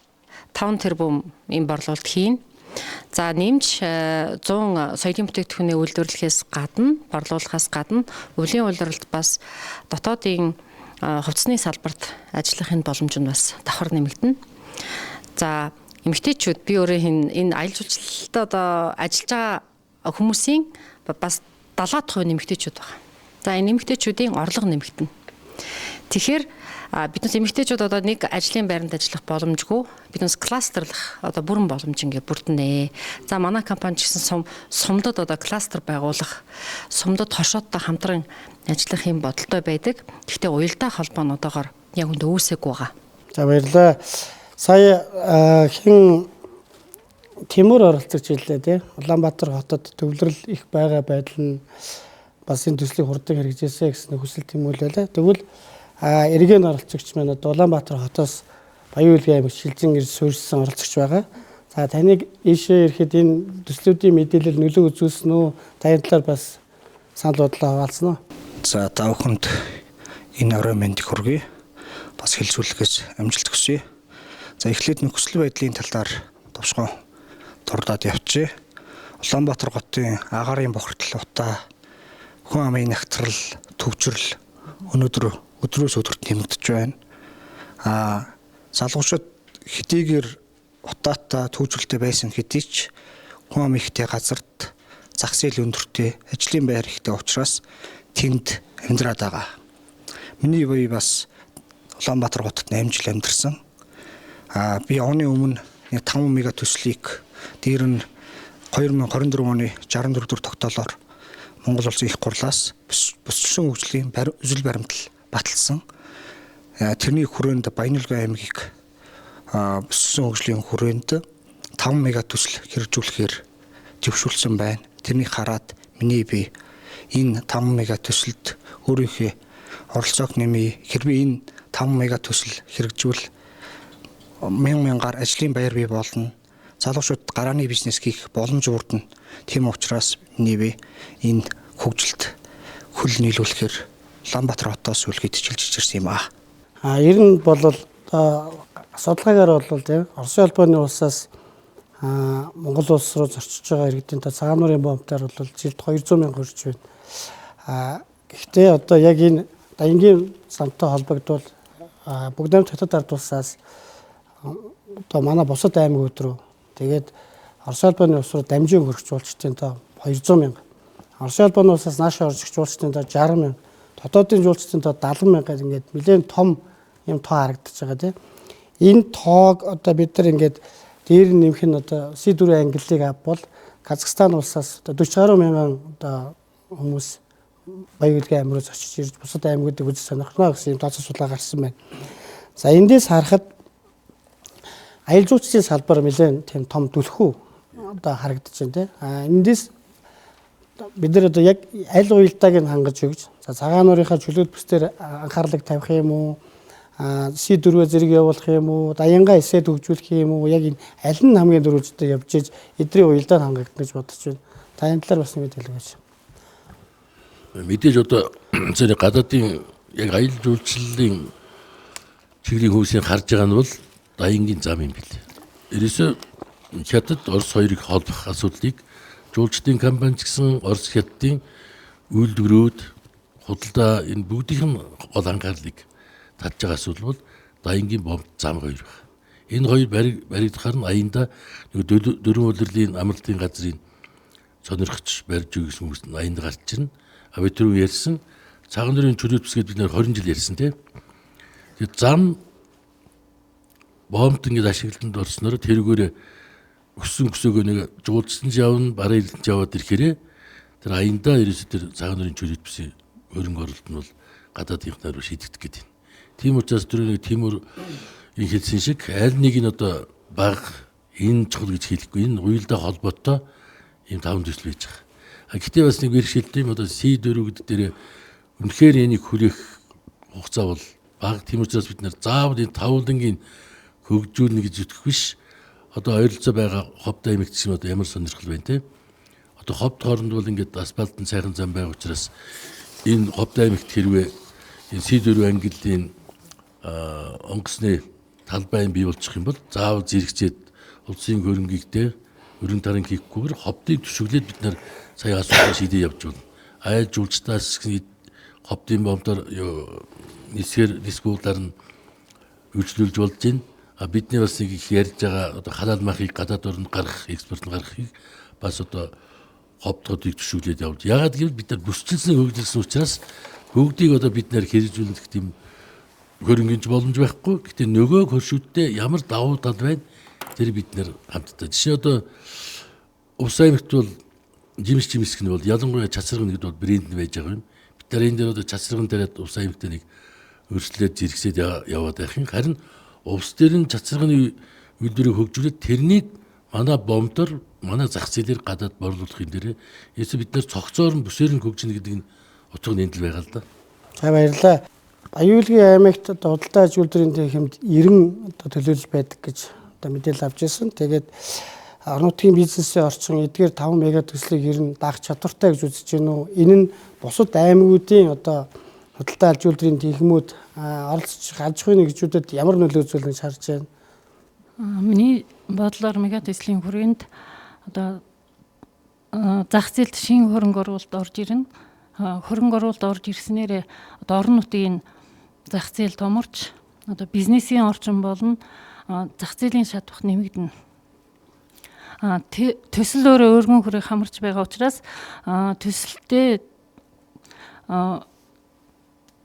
5 тэрбум ийм борлуулалт хийн. За нэмж 100 соёлын бүтээгдэхүүний үйлдвэрлэхээс гадна, борлуулахаас гадна өвлийн улиралд бас дотоодын хувцсны салбарт ажиллахын боломж нь бас давхар нэмэгдэнэ. За эмэгтэйчүүд би өөрөө энэ аялал жуулчлалд одоо ажиллаж байгаа хүмүүсийн бас 70% эмэгтэйчүүд байна. За энэ эмэгтэйчүүдийн орлого нэмэгдэнэ. Тэгэхээр биднес эмэгтэйчүүд одоо нэг ажлын байранд ажиллах боломжгүй биднес кластерлах одоо бүрэн боломж ингээ бүрдэнэ. За манай компани ч гэсэн сумдад одоо кластер байгуулах, сумдад хошооттой хамтран ажиллах юм бодолтой байдаг. Гэхдээ уялдаа холбоонуудоор яг үндэ үүсэхгүй байгаа. За баярлалаа. Сая хэн Тимур оролцож ирлээ тий. Улаанбаатар хотод төвлөрөл их байгаа байдал нь бас энэ төслийг хурдан хэрэгжээсэй гэсэн хүсэл тэмүүлэлээ. Тэгвэл эргэн оролцогч маань Улаанбаатар хотоос Баянуулгийн аймаг шилжин ирж суурьсан оролцогч байгаа. За таныг ийшээ ирэхэд энэ төслүүдийн мэдээлэл нөлөө үзүүлсэн үү? Та энэ талаар бас санал бодлоо хаваалцсан уу? За та бүхэнд энэ орой мэндийг хүргэе. Бас хэлцүүлэхээс амжилт хүсье. За эхлээд нөхцөл байдлын талаар товшгоо дурдаад явчихъя. Улаанбаатар хотын агарын бохирдол утаа хүн амын нягтрал төвчрөл өдрөөс өдөрт нэмэгдэж байна. Залуучууд хэдийгээр утаатай төвчрөлтэй байсан хэдий ч хүн ам ихтэй газарт зах зээл өндөртэй, ажлын байр ихтэй учраас тэнд амьдраад байгаа. Миний бие бас Улаанбаатар хотод 8 жил амьдарсан. Би оны өмнө 5 мега төслийг дээр нь 2024 оны 64 дугаар тогтоолоор Монгол Улсын их хурлаас бүсчлэн хөгжлийн үзэл баримтал баталсан. Тэрний хүрээнд Баянүлгийн аймгийг бүсчлэн хөгжлийн хүрээнд 5 мега төсөл хэрэгжүүлэхээр зөвшөөрсөн байна. Тэрнийг хараад миний би энэ 5 мега төсөлд өөрийнхөө оролцоог нэмье. Хэрвээ энэ 5 мега төсөл хэрэгжүүл мянгаар ажлын баяр бий болно. Залуучууд гарааны бизнес хийх боломж бүрдэнэ. Тийм учраас миний би энэ хөгжилд хөл нийлүүлэхээр Улаанбаатар хотоос үлгэдчилж ирсэн юм аа. Ер нь бол судалгаагаар бол тийм Оросын албаны улсаас Монгол улс руу зорчиж байгаа иргэдийн та цагаан нуурын бомбтаар бол жилд 200 мянга хүрч байна. Гэхдээ одоо яг энэ дайнгийн замтай холбогдвол бүгд найрамд хотод ард улсаас одоо манай бусад аймагуд руу тэгээд Оросын албаны улс руу дамжин хөргөж жуулчдын та 200 мянга. Оросын албаны улсаас наашаа орж ирэх жуулчдын та 60 мянга. Дотоодын жуулчдын та 70 мянгаар ингээд нэлээд том юм тоо харагдаж байгаа тийм. Энэ тоог одоо бид нар ингээд дээр нэмэх нь одоо C4 ангиллыг авбал Казахстан улсаас одоо 40 гаруй мянган одоо хүмүүс Баянүлгийн аймаг руу очиж ирж бусад аймагуудыг үзэж сонирхно гэсэн юм тооцоо судалгаа гарсан байна. За эндээс харахад аялал жуулчлалын салбар нэлээд тийм том түлхүү одоо харагдаж байна тийм. Эндээс бид нар одоо яг аль уялдааг нь хангаж өгч за цагаан нуурынхаа чөлөөт бүсдээр анхаарлыг тавих юм уу? C4 зэрэг явуулах юм уу? Даянгаа эсээд хөгжүүлэх юм уу? Яг энэ аль нь хамгийн дөрөвжтэй явж иж эдний уялдаа хангагдана гэж бодож байна. Та энэ талаар бас нэг хэлэх гэж. Мэдээж одоо зэрэг гадаадын яг аялал жуулчлалын чиглэлийн хөвсийг харж байгаа нь бол Даянгийн зам юм билээ. Ерөөсөө хятад Орос хоёрыг холбох асуудлыг жуулчдын компани ч гэсэн Орос хятадын үйлдвэрүүд худалдаа энэ бүгдийн гол анхаарлыг татж байгаа асуудал бол Даянгийн бомб зам хоёр байна. Энэ хоёр баригдахаар нь аяанда дөрвөн улирлын амралтын газрын сонирхч барьж өгсөн хүмүүс нь аянд гарч ирнэ. Бид түрүү ярьсан цагаан нуурын чөлөөт бүсгээд бид нэр 20 жил ярьсан тийм. Тэгээд зам бомбд ингэж ашиглалтанд орсноор тэрүүгээр өссөн өсөөгөө нэг жуулчсан ч явна, бараа ирэлтэн ч яваад ирэхээрээ тэр аяндаа ерөөсөө тэр цагаан нуурын чөлөөт бүсийн хөрөнгө оруулалт нь бол гадаадынхнаар шийдэгдэх гэдэг. Тийм учраас түрүү нэг Тимур энэ хэлсэн шиг аль нэг нь одоо баг энэ чухал гэж хэлэхгүй энэ уялдаа холбоотой ийм таван төсөл байж байгаа. Гэхдээ бас нэг бэрхшээлтэй юм одоо C4 гэдэг дээр үнэхээр энийг хүлээх хугацаа бол бага. Тийм учраас бид нар заавал энэ тавлангийн хөгжүүлнэ гэж үтгэх биш. Одоо ойролцоо байгаа ховд аймагт чинь одоо ямар сонирхол байна те. Одоо ховд хооронд бол ингээд асфальтын сайхан зам байгаа учраас энэ ховд аймагт хэрвээ энэ C4 ангиллын онгоцны талбай бий болчих юм бол заавал зэрэгцээд улсын хөрөнгийг те өрн таран хийхгүйгээр ховдыг төшөглөөд бид нар сая асуудал шийдээ явж байна. Айл жуулчдаас ховдын бомбоор нисгүүлээр нь үйлчлүүлж болж байна. Бидний бас нэг их ярьж байгаа одоо халаал махыг гадаад орнд гаргах, экспорт нь гаргахыг бас одоо ховдуудыг төшөглөөд явж. Яагаад гэвэл бид нар бүсчилсэн хөгжүүлсэн учраас бүгдийг одоо бид нар хэрэгжүүлэх тийм хөрөнгөний боломж байхгүй. Гэтэ нөгөө хөршүүдтэй ямар давуу тал байна? Тэр бид нар хамтдаа. Жишээ одоо Увс аймагт бол жимск нь бол ялангуяа чацрагн гэдэг бол брэнд нь байж байгаа юм. Бид нар энэ дээр одоо чацрагн дээрээ Увс аймагт нэг өршлөөд зэрэгсээд яваад байх юм. Харин Увс дээр нь чацрагны үйлдвэрийг хөгжүүлээд тэрнийг манай бомбдор манай зах зээлээр гадаад борлуулах юм дээр ерөөсөө бид нар цогцоор нь бүсээр нь хөгжинэ гэдэг нь утга нэмэл байгаа л да. За баярлалаа. Баянүлгийн аймагт одоо худалдаа аж үйлдвэрийн хэмд 90 одоо төлөөлж байдаг гэж одоо мэдээлэл авч ирсэн. Тэгээд орон нутгийн бизнесийн орчин эдгээр 5 мега төслийг ер нь даах чадвартай гэж үзэж байна уу? Энэ нь бусад аймагуудын одоо худалдаа аж үйлдвэрийн техникүүд оролцож аж ахуйн нэгжүүдэд ямар нөлөө үзүүлнэ гэж харж байна? Миний бодлоор мега төслийн хүрээнд одоо зах зээлд шинэ хөрөнгө оруулалт орж ирнэ. Хөрөнгө оруулалт орж ирснээр одоо орон нутгийн зах зээл томорч одоо бизнесийн орчин болон зах зээлийн шатвах нэмэгдэнэ. Төсөл өөрөө өргөн хүрээ хамарч байгаа учраас төсөлтөө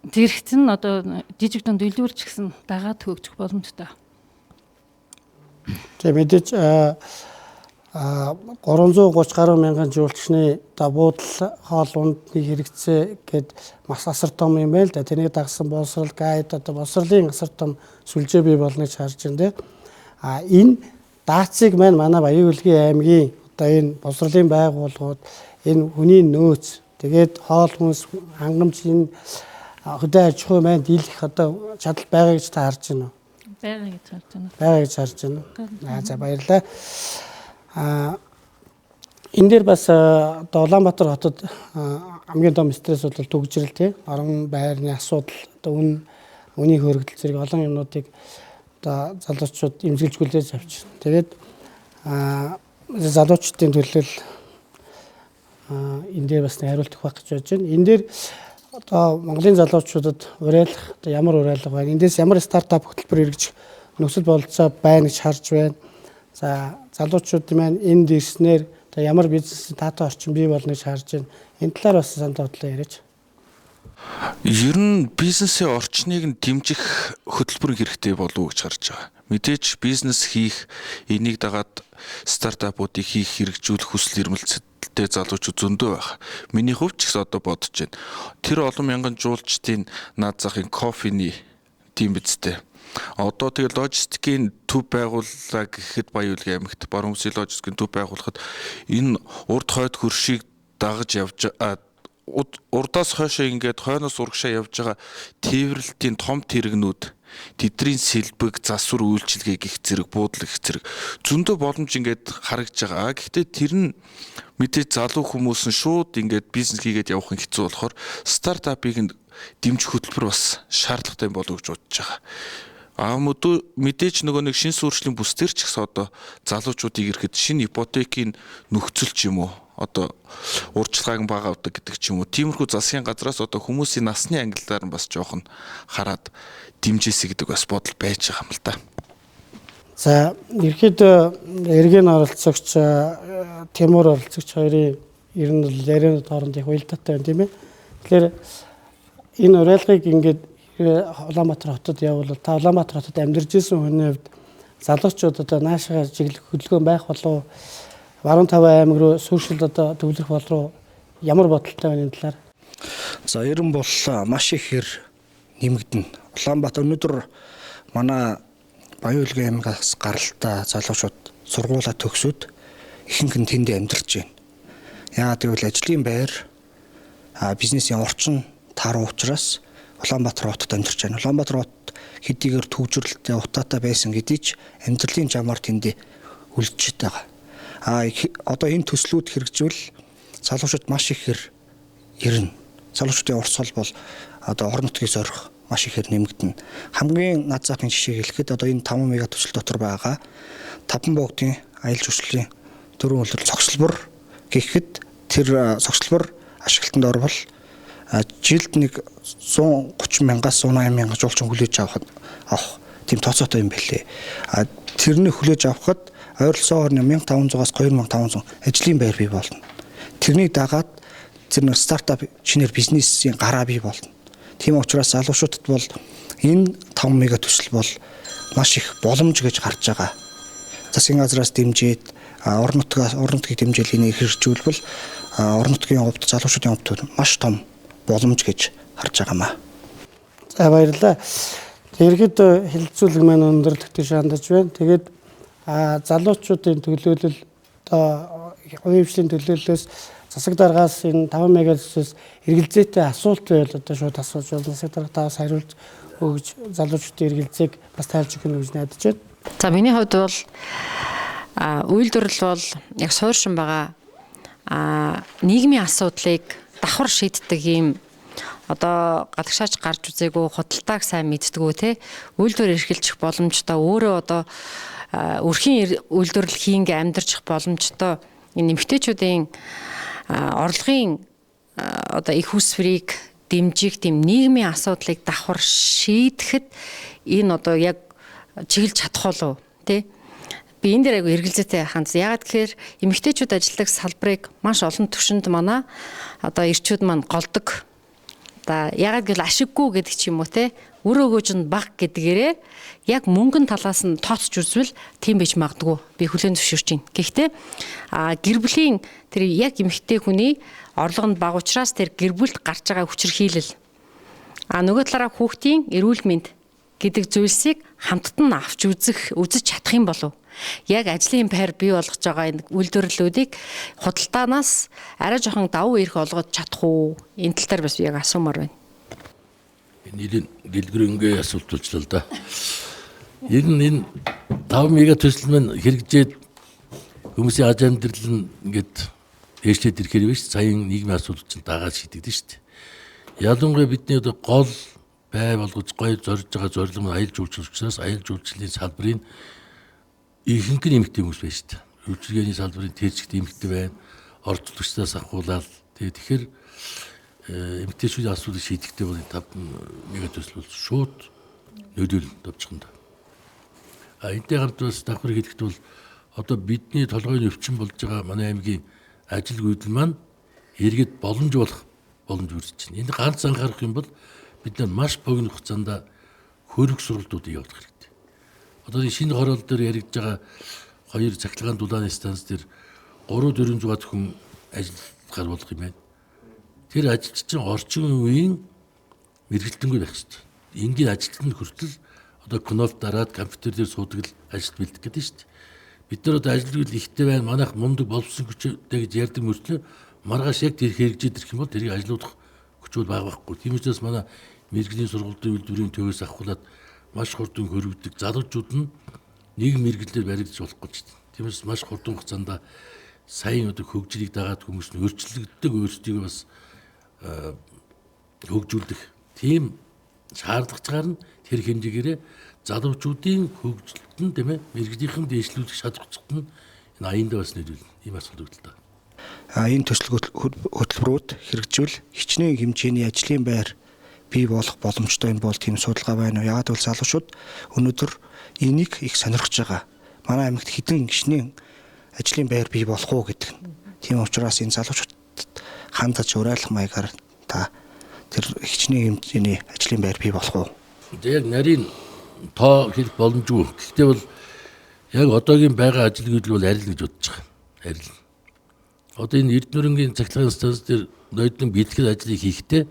зэрэгц нь одоо жижиг дунд дэлгүүрч гэсэн дагаад хөгжих боломжтой. Тэгээ мэдээж 330 гаруй мянган жуулчны одоо буудал хоол ундны хэрэгцээ гээд маш асар том юм байна л да. Тэрний дагсан боловсрал гайд одоо боловсролын асар том сүлжээ бий болно гэж харж байна те. Энэ даацыг маань манай Баян-Хүлгийн аймгийн одоо энэ боловсролын байгууллагууд энэ хүний нөөц тэгээд хоол хүнс хангамж энэ хөдөө аж ахуй маань дийлэх одоо чадал байгаа гэж та харж байна уу? Байгаа гэж харж байна. Байгаа гэж харж байна. За баярлалаа. Энэ дээр бас одоо Улаанбаатар хотод хамгийн том стресс бол төгжрэл тий орон байрны асуудал одоо үнийн хөргөлт зэрэг олон юмнуудыг одоо залуучууд эмзэглэж хүлээж авч. Тэгээд залуучдын төлөөл энэ дээр бас хариулт өгөх гэж бодож байна. Энэ дээр одоо Монголын залуучуудад уриалах одоо ямар уриалга байна? Эндээс ямар стартап хөтөлбөр эргэж нөхцөл бололцоо байна гэж харж байна. За залуучууд маань энд ирснээр одоо ямар бизнесийн таатай орчин бий болно гэж харж байна. Энэ талаар бас санал бодлоо яриач. Ер нь бизнесийн орчныг нь дэмжих хөтөлбөр хэрэгтэй болов уу гэж харж байгаа. Мэдээж бизнес хийх, энийг дагаад стартапуудыг хийх, хэрэгжүүлэх хүсэл эрмэлзэлтэй залуучууд зөндөө байх. Миний хувьд ч гэсэн одоо бодож байна. Тэр олон мянган жуулчдын наад захын кофений тийм бидтэй. Одоо тэгээ логистикийн төв байгууллаа гэхэд Баян-Хүлгийн аймагт баруун үсгийн логистикийн төв байгуулахад энэ урд хойд хөршийг дагаж явж урдаас хойшоо ингээд хойноос урагшаа явж байгаа тээвэрлэлтийн том тэрэгнүүд тэдний сэлбэг засвар үйлчилгээ гих зэрэг буудлах зэрэг зөндөө боломж ингээд харагдж байгаа. Гэхдээ тэр нь мэдээ залуу хүмүүс нь шууд ингээд бизнес хийгээд явах нь хэцүү болохоор стартапыг дэмжих хөтөлбөр бас шаардлагатай болов уу гэж бодож байгаа. Мэдээж нөгөө нэг шин сүршлийн бүс төр ч гэсэн одоо залуучуудыг ирэхэд шинэ ипотекийн нөхцөл ч юм уу одоо урьдчилгааг бага авдаг гэдэг ч юм уу тиймэрхүү засгийн газраас одоо хүмүүсийн насны ангиллаар нь бас жоохон хараад дэмжээсэй гэдэг бас бодол байж байгаа юм л да. За ерөөдөө эргэн оролцогч Тимур оролцогч хоёрын ер нь яриануд хооронд их уялдаатай байна тийм ээ. Тэгэхээр энэ уриалгыг ингээд Улаанбаатар хотод явбал та Улаанбаатар хотод амьдарч ирсэн хүний хувьд залуучууд одоо наашаа чиглэх хөдөлгөөн байх болов баруун таван аймаг руу сүүшил одоо төвлөрөх болов ямар бодолтой байна энэ талаар? За ер нь бол маш ихээр нэмэгдэнэ. Улаанбаатар өнөөдөр манай Баян-Хүлгийн аймагаас гаралтай залуучууд сургуулаа төгсөөд ихэнх нь тэнд амьдарч байна. Яагаад гэвэл ажлын байр бизнесийн орчин тааруу учраас Улаанбаатар хотод амьдарч байна. Улаанбаатар хот хэдийгээр төвжирлэлтэй утаатай байсан гэдий ч амьдралын жамаар тэнд үлдчихэд байгаа. Одоо энэ төслүүд хэрэгжүүл залуучууд маш ихээр ирнэ. Залуучуудын урсгал бол одоо орон нутгийг зорих маш ихээр нэмэгдэнэ. Хамгийн над захын жишээг хэлэхэд одоо энэ 5 мега төсөл дотор байгаа Таван богдын аялал жуулчлалын дөрвөн үйлдвэрлэл цогцлбор гэхэд тэр цогцлбор ашиглалтанд орвол жилд нэг 130 мянгаас 180 мянган жуулчин хүлээж авах тийм тооцоотой юм байлээ. Тэрний хүлээж авахад ойролцоогоор 1500-аас 2500 ажлын байр бий болно. Тэрнийг дагаад тэр нэг стартап шинээр бизнесийн гараа бий болно. Тийм учраас залуучуудад бол энэ 5 мега төсөл бол маш их боломж гэж гарч байгаа. Засгийн газраас дэмжиж орон нутгийг дэмжиж энийг хэрэгжүүлбэл орон нутгийн хувьд залуучуудын хувьд маш том боломж гэж харж байгаамаа. За баярлалаа. Ерөнхийдөө хэлэлцүүлэг маань өндөрлөгтэй шаандаж байна. Тэгээд залуучуудын төлөөлөл одоо хувийн хвшлийн төлөөллөөс засаг даргаас энэ 5 мегатсээс эргэлзээтэй асуулт байвал одоо шууд асууж болно. Засаг даргаас хариулж өгж залуучуудын эргэлзээг бас тайлж өгөх нь гэж найдаж байна. За миний хувьд бол үйлдвэрлэл бол яг суурьшин байгаа нийгмийн асуудлыг давхар шийддэг юм одоо гадагшаач гарч үзээгүй худалдааг сайн мэддэггүй те үйлдвэр эрхэлжих боломжтой өөрөө одоо өрхийн үйлдвэрлэл хийнгээ амьдарчих боломжтой энэ эмэгтэйчүүдийн орлогын одоо их усврыг дэмжих тийм нийгмийн асуудлыг давхар шийдэхэд энэ одоо яг чиглэж чадах болов те би энэ дээр айгу эргэлзээтэй хандсан. Яагаад гэхээр эмэгтэйчүүд ажилладаг салбарыг маш олон түвшинд манай одоо эрчүүд маань голдог. За ягаад гэвэл ашиггүй гэдэг ч юм уу те өр өгөөж нь баг гэдгээрээ яг мөнгөн талаас нь тооцож үзвэл тийм байж магадгүй би хүлээн зөвшөөрч байна. Гэхдээ гэр бүлийн тэр яг эмэгтэй хүний орлого нь бага учраас тэр гэр бүлд гарч байгаа хүчирхийлэл нөгөө талаараа хүүхдийн эрүүл мэнд гэдэг зүйлсийг хамтд нь авч үзэж чадах юм болов. Яг ажлын байр бий болгож байгаа энэ үйлдвэрлэлүүдийг худалдаанаас арай жоохон давуу эрх олгож чадах уу? Энэ тал дээр бас яг асуумаар байна. Энэ дэлгэрэнгээ асуулт болчихлоо л да. Ер нь энэ 5 мега төсөл маань хэрэгжээд хүмүүсийн аж амьдрал нь ингээд ээжлээд ирэхээр биш саяын нийгмийн асуудал чинь дагаад шийдэгдэн шүү дээ. Ялангуяа бидний одоо гол бай болгож гоё зорж байгаа зорилго нь аялал жуулчлал учраас аялал жуулчлалын салбарын ихэнх нь эмэгтэй хүмүүс байна шүү дээ. Үйлчилгээний салбарын тэжигт эмэгтэй байна. Орцлогчдоос ахуулаад тэгэхээр эмэгтэйчүүдийн асуудлыг шийдэхдээ бол 5 мега төсөл бол шууд нөлөөлөлд товчхон да. Энтэй хамт бас давхар хэлэхэд бол одоо бидний толгойн өвчин болж байгаа манай аймгийн ажил гүйдэл маань эргээд боломж үүсэж байна. Энд ганц анхаарах юм бол бид нар маш богино хугацаанд хөрөг сургалтуудыг явуулах хэрэгтэй. Одоо энэ шинэ хороол дээр яригдж байгаа 2 цахилгаан дулааны станц дээр 3-400 хүн ажиллахаар болох юм байна. Тэр ажилч чинь орчин үеийн мэрэгчлэнгүй байх хэрэгтэй. Энгийн ажилтнанд хүртэл одоо кноп дараад компьютер дээр суудаг л ажилт бэлдэх гэдэг шүү дээ. Бид нар одоо ажилтнууд ихтэй байна, манайх мундаг боловсон хүчтэй гэж ярьдаг мөртлөө маргааш яг тэр хэрэгжээд ирэх юм бол тэрийг ажилуулах хүч бол бага байхгүй. Тийм учраас манай мэрэгжлийн сургуулийн үйлдвэрийн төвөөс ахуулаад маш хурдан хөрөгдөг залуучууд нь нийгэм мэрэгчлэр баригдаж болохгүй ч гэдэг. Тиймээс маш хурдан хугацаанд сайн одоо хөгжлийг дагаад хүмүүс нь өөрчлөгддөг өөрсдийгөө бас хөгжүүлэх тийм шаардлагагаар нь тэр хэмжээгээрээ залуучуудын хөгжилт нь тийм ээ мэрэгжлийнхэн дэвшлүүлэх шалгууцт нь энэ аяндаа бас нөлөөлнө. Ийм асуудал өгдөл та. Энэ төсөл хөтөлбөрүүд хэрэгжүүл хичнээн хэмжээний ажлын байр бий болох боломжтой энэ бол тийм судалгаа байна уу? Яагаад гэвэл залуучууд өнөөдөр энийг их сонирхож байгаа. Манай аймагт хэдэн хичнээн ажлын байр бий болох уу гэдэг нь. Тийм учраас энэ залуучууд хандаж уриалах маягаар та тэр хичнээн хэмжээний ажлын байр бий болох уу? Яг нарийн тоо хэлэх боломжгүй. Гэхдээ бол яг одоогийн байгаа ажил гүйдэл бол арил гэж бодож байгаа. Арил. Одоо энэ Эрдэнэрэнгийн цахилгаан станц дээр ноёдлон бэлтгэл ажлыг хийхдээ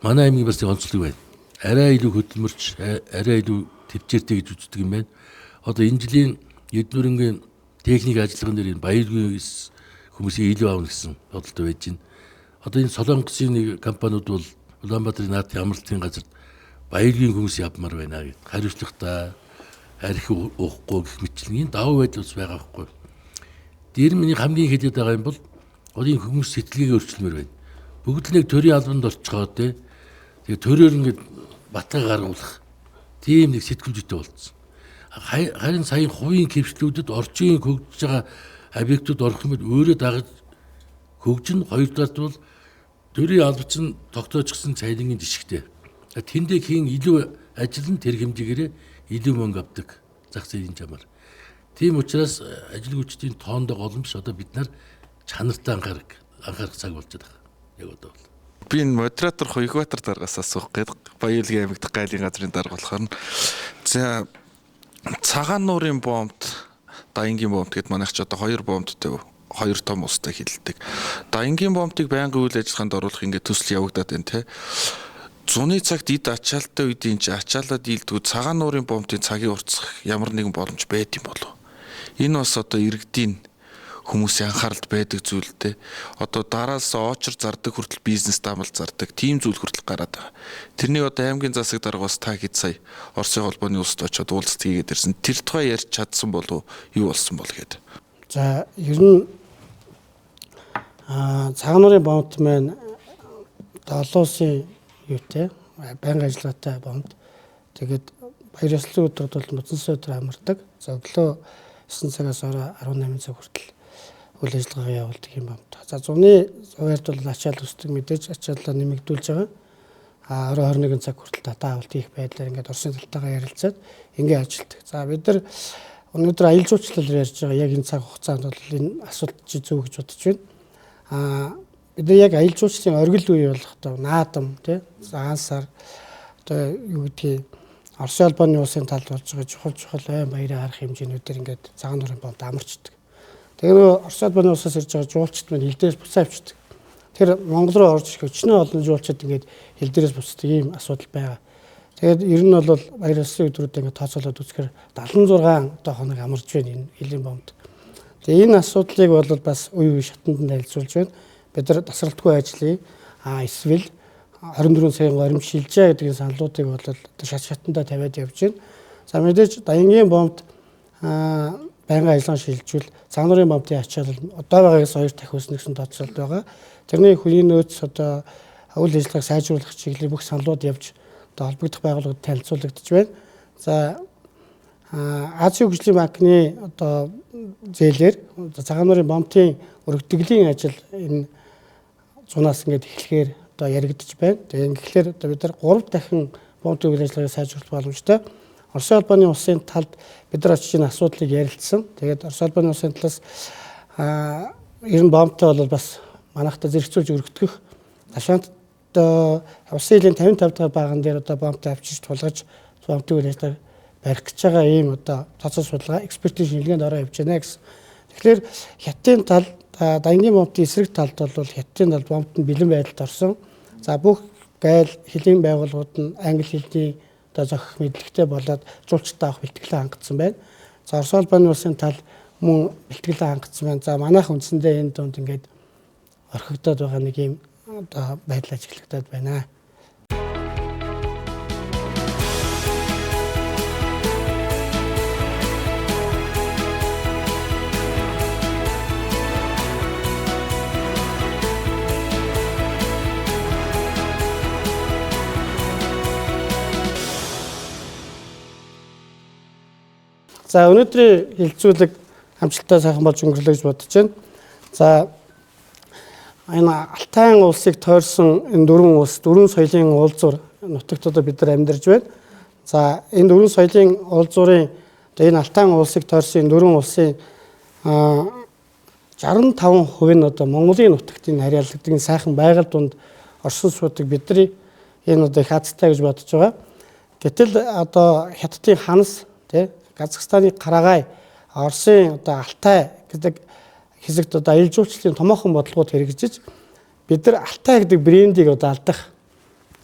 манай аймгийн бас онцлог байна. Арай илүү хөдөлмөрч, арай илүү төвчээртэй гэж үздэг юм байна. Одоо энэ жилийн Эрдэнэрэнгийн техник ажиллагаан дээр энэ баяргүй хүмүүсийг илүү аавна гэсэн бодолтой байж байна. Одоо энэ Солонгосын нэг компаниуд бол Улаанбаатарын наадын амралтын газар баяргийн хүмүүс явмаар байна гэдэг. Хариуцлагатай архи уухгүй гэх мэтлэн энэ давуу байдал ус байгаа байхгүй. Дээр миний хамгийн хэлээд байгаа юм бол одын хүмүүс сэтгэлгээ өөрчлөмөр байна. Бүгд л нэг төрийн албанд орчихоо те. Тэгээ төрөөр ингээд батга гаргуулах тийм нэг сэтгүүлжтэй болсон. Харин саяын хувийн кэвшлүүдэд орчин хөгжиж байгаа объектууд орох юм бол өөрөө дагаж хөгжин хоёрдугаарт бол төрийн албач нь тогтоожчихсан цайлингийн жишгтэй. Тэндээ хийн илүү ажил нь тэр хэмжээгээр илүү мөнгө авдаг зах зээлийн чамаар. Тийм учраас ажил хүчдийн тоондоо голомж одоо бид нар чанартай анхаарах цаг болж байгаа. Яг одоо бол. Би энэ модератор Хоёгбаатар даргаас асуух гээд Баялгийн аймагт гайлын газрын дарга болохоор за цагаан нуурын бомбд, Даянгийн бомбд гэд манайх ч одоо 2 бомбдтэй 2 том устай хилдэг. Даянгийн бомбдыг байнгын үйл ажиллагаанд оруулах ингээд төсөл явагдаад байна те. Зуны цагт эд ачаалттай үеийн чи ачаалаад дийлдгүү цагаан нуурын бомбдын цагийг уртсах ямар нэгэн боломж байд юм болов. Энэ бас одоо иргэдийн хүмүүсийн анхааралд байдаг зүйлтэй. Одоо дараас очор зардаг хүртэл бизнес даамал зардаг тийм зүйл хүртэл гараад байгаа. Тэрний одоо аймгийн засаг дарга бас та хэд сая Оросын холбооны улсад очиод уулзалт хийгээд ирсэн. Тэр тухай ярьж чадсан болов юу болсон бол гээд. За ер нь цагаан нуурын бомбд маань олон улсын юутэй байнга ажиллагаатай бомбд. Тэгээд баяр ёслолын өдрөд бол мөцөнсө өдөр амардаг. За өглөө 9 цагаас орой 18 цаг хүртэл үйл ажиллагаа явуулдаг юм бомбд. За зуны хуваард бол ачаал үүсдэг мэдээж ачааллаа нэмэгдүүлж байгаа. Орой 21 цаг хүртэл татаа авалт хийх байдлаар ингээд Оросын талтайгаа ярилцаад ингээд ажилтдаг. За бид нар өнөөдөр аялал жуулчлал ярьж байгаа яг энэ цаг хугацаанд бол энэ асуулт чи зөв гэж бодож байна. бид яг аялал жуулчлалын оргил үе болох одоо наадам тий заансаар одоо юу гэдгийг Оросын албаны улсын талд болж байгаа чухал байн баяраа харах хэмжээнүүдээр ингээд цагаан нуурын бомд амарчдаг. Тэгээ нөгөө Оросын албаны улсаас ирж байгаа жуулчд маань хил дээрээс буцаа авчдаг. Тэр Монгол руу орж ирэх өчнөө олон жуулчид ингээд хил дээрээс буцдаг ийм асуудал байгаа. Тэгээд ер нь бол баяр ёслолын өдрүүдэд ингээд тооцоолоод үзэхээр 76 одоо хоног амарч байна энэ хилийн бомд. Тэгээ энэ асуудлыг бол бас үе үе шатанд нь танилцуулж байна. Бид нар тасралтгүй ажлыг эсвэл 24 цагийн горим шилжээ гэдэг саналуудыг бол шатандаа тавиад явж байна. За мэдээж Даянгын бомд байнгын ажиллагаа шилжүүл цагаан нуурын бомдын ачаал одоо байгаагаас 2 дахин өснө гэсэн тооцоолт байгаа. Тэрний хүний нөөц одоо үйл ажиллагааг сайжруулах чиглэлийн бүх саналууд явж одоо холбогдох байгууллагууд танилцуулагдж байна. За Азийн хөгжлийн банкны одоо зээлээр цагаан нуурын бомтын өргөдөглийн ажил энэ зунаас ингээд эхлэхээр одоо яригдж байна. Тэгээ ингээд одоо бид нар 3 дахин бомтын үйл ажиллагааг сайжруулах боломжтой. Оросын албаны улсын талд бид нар очиж энэ асуудлыг ярилцсан. Тэгээд Оросын албаны улсын талаас ер нь бомтой бол бас манайхтай зэрэгцүүлж өргөдгөх ташаант улсын хилийн 55 дахь баган дээр одоо бомтой авчирч тулгаж бомтын үйл ажиллагааг барих гэж байгаа ийм одоо тооцоо судалгаа экспертийн шинжилгээнд ороо явж байна гэсэн. Тэгэхээр хятадын тал Даянгын бомтын эсрэг талд бол хятадын талд бомт нь бэлэн байдалд орсон. За бүх гайл хилийн байгууллагууд нь англи хэлний одоо зохих мэдлэгтэй болоод жуулчдаа авах бэлтгэлээ хангацсан байна. За Оросын албаны улсын тал мөн бэлтгэлээ хангацсан байна. За манайх үндсэндээ энэ донд ингээд орхигдоод байгаа нэг юм одоо байдал ажиглагдаад байна. За өнөөдрийн хилцүүлэг амжилттай сайхан болж өнгөрлөө гэж бодож байна. За энэ Алтайн улсыг тойрсон энэ дөрвөн соёлын уулзуур нутагт одоо бид нар амьдарч байна. За энэ дөрвөн соёлын уулзуурын энэ Алтайн улсыг тойрсон энэ дөрвөн улсын 65% нь одоо Монголын нутагт энэ харьяалагддаг сайхан байгаль дунд орсон суудаг бидний энэ одоо их азтай гэж бодож байгаа. Гэтэл одоо Хятадын ханас тий Казахстаны Карагай, Оросын одоо Алтай гэдэг хэсэгт одоо аялал жуулчлалын томоохон бодлогууд хэрэгжиж бид нар Алтай гэдэг брендийг одоо алдах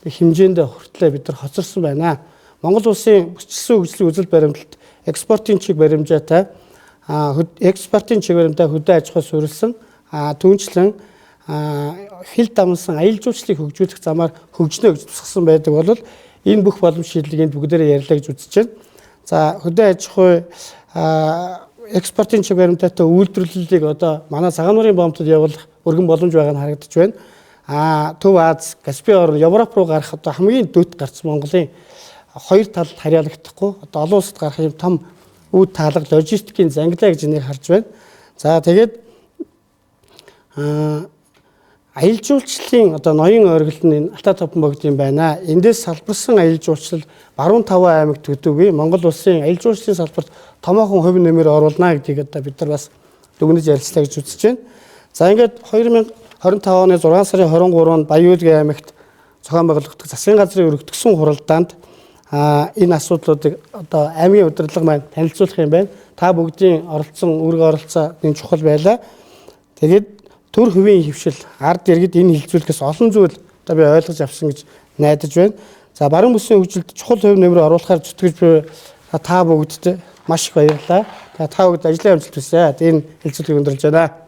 хэмжээндээ хүртлээр бид нар хоцорсон байна. Монгол улсын хүчилсэн хөгжлийн үзэл баримталд экспортын чиг баримжаатай экспортын чиг баримтаа хөдөө аж ахуй суурилсан түүнчлэн хил дамнсан аялал жуулчлалыг хөгжүүлэх замаар хөгжнө гэж тусгасан байдаг бол энэ бүх боломж шийдлийг бүгдээрээ ярьлаа гэж үзэж байна. За хөдөө аж ахуй экспортын чиг баримтаатай үйлдвэрлэлийг одоо манай цагаан нуурын бомтод явуулах өргөн боломж байгаа нь харагдаж байна. Төв Аз, Каспийн орн, Европ руу гарах одоо хамгийн дөт гарсан Монголын хоёр талд харьяалагдахгүй одоо олон улсад гарах юм том үе таалга логистикийн зангилаа гэж энийг харж байна. За тэгээд аялал жуулчлалын одоо ноён оргил нь Алтай товхон богд юм байна. Эндээс салбарсан аялал жуулчлал баруун таван аймагт төдөөгүй Монгол улсын аялал жуулчлалын салбарт томоохон хувь нэмэр оруулна гэдгийг одоо бид нар бас дүгнэж ярилцлаа гэж үзэж байна. За ингээд 2025 оны 6 сарын 23-нд Баян-Өлгийн аймагт зохион байгуулагдах засгийн газрын өргөдгсөн хуралдаанд энэ асуудлуудыг одоо аймгийн удирдлага маань танилцуулах юм байна. Та бүгдийн оролцсон үүрэг оролцоо энэ чухал байлаа. Тэгээд төр хувийн хөвшил ард иргэд энэ хилцүүлгээс олон зүйл одоо би ойлгож авсан гэж найдаж байна. За баруун бүсийн хөгжилд чухал хувь нэмэр оруулахаар зүтгэж буй та бүгдд маш их баярлалаа. Та бүгд ажлын амжилт хүсье. Энэ хилцүүлгийг өндөрлж байна.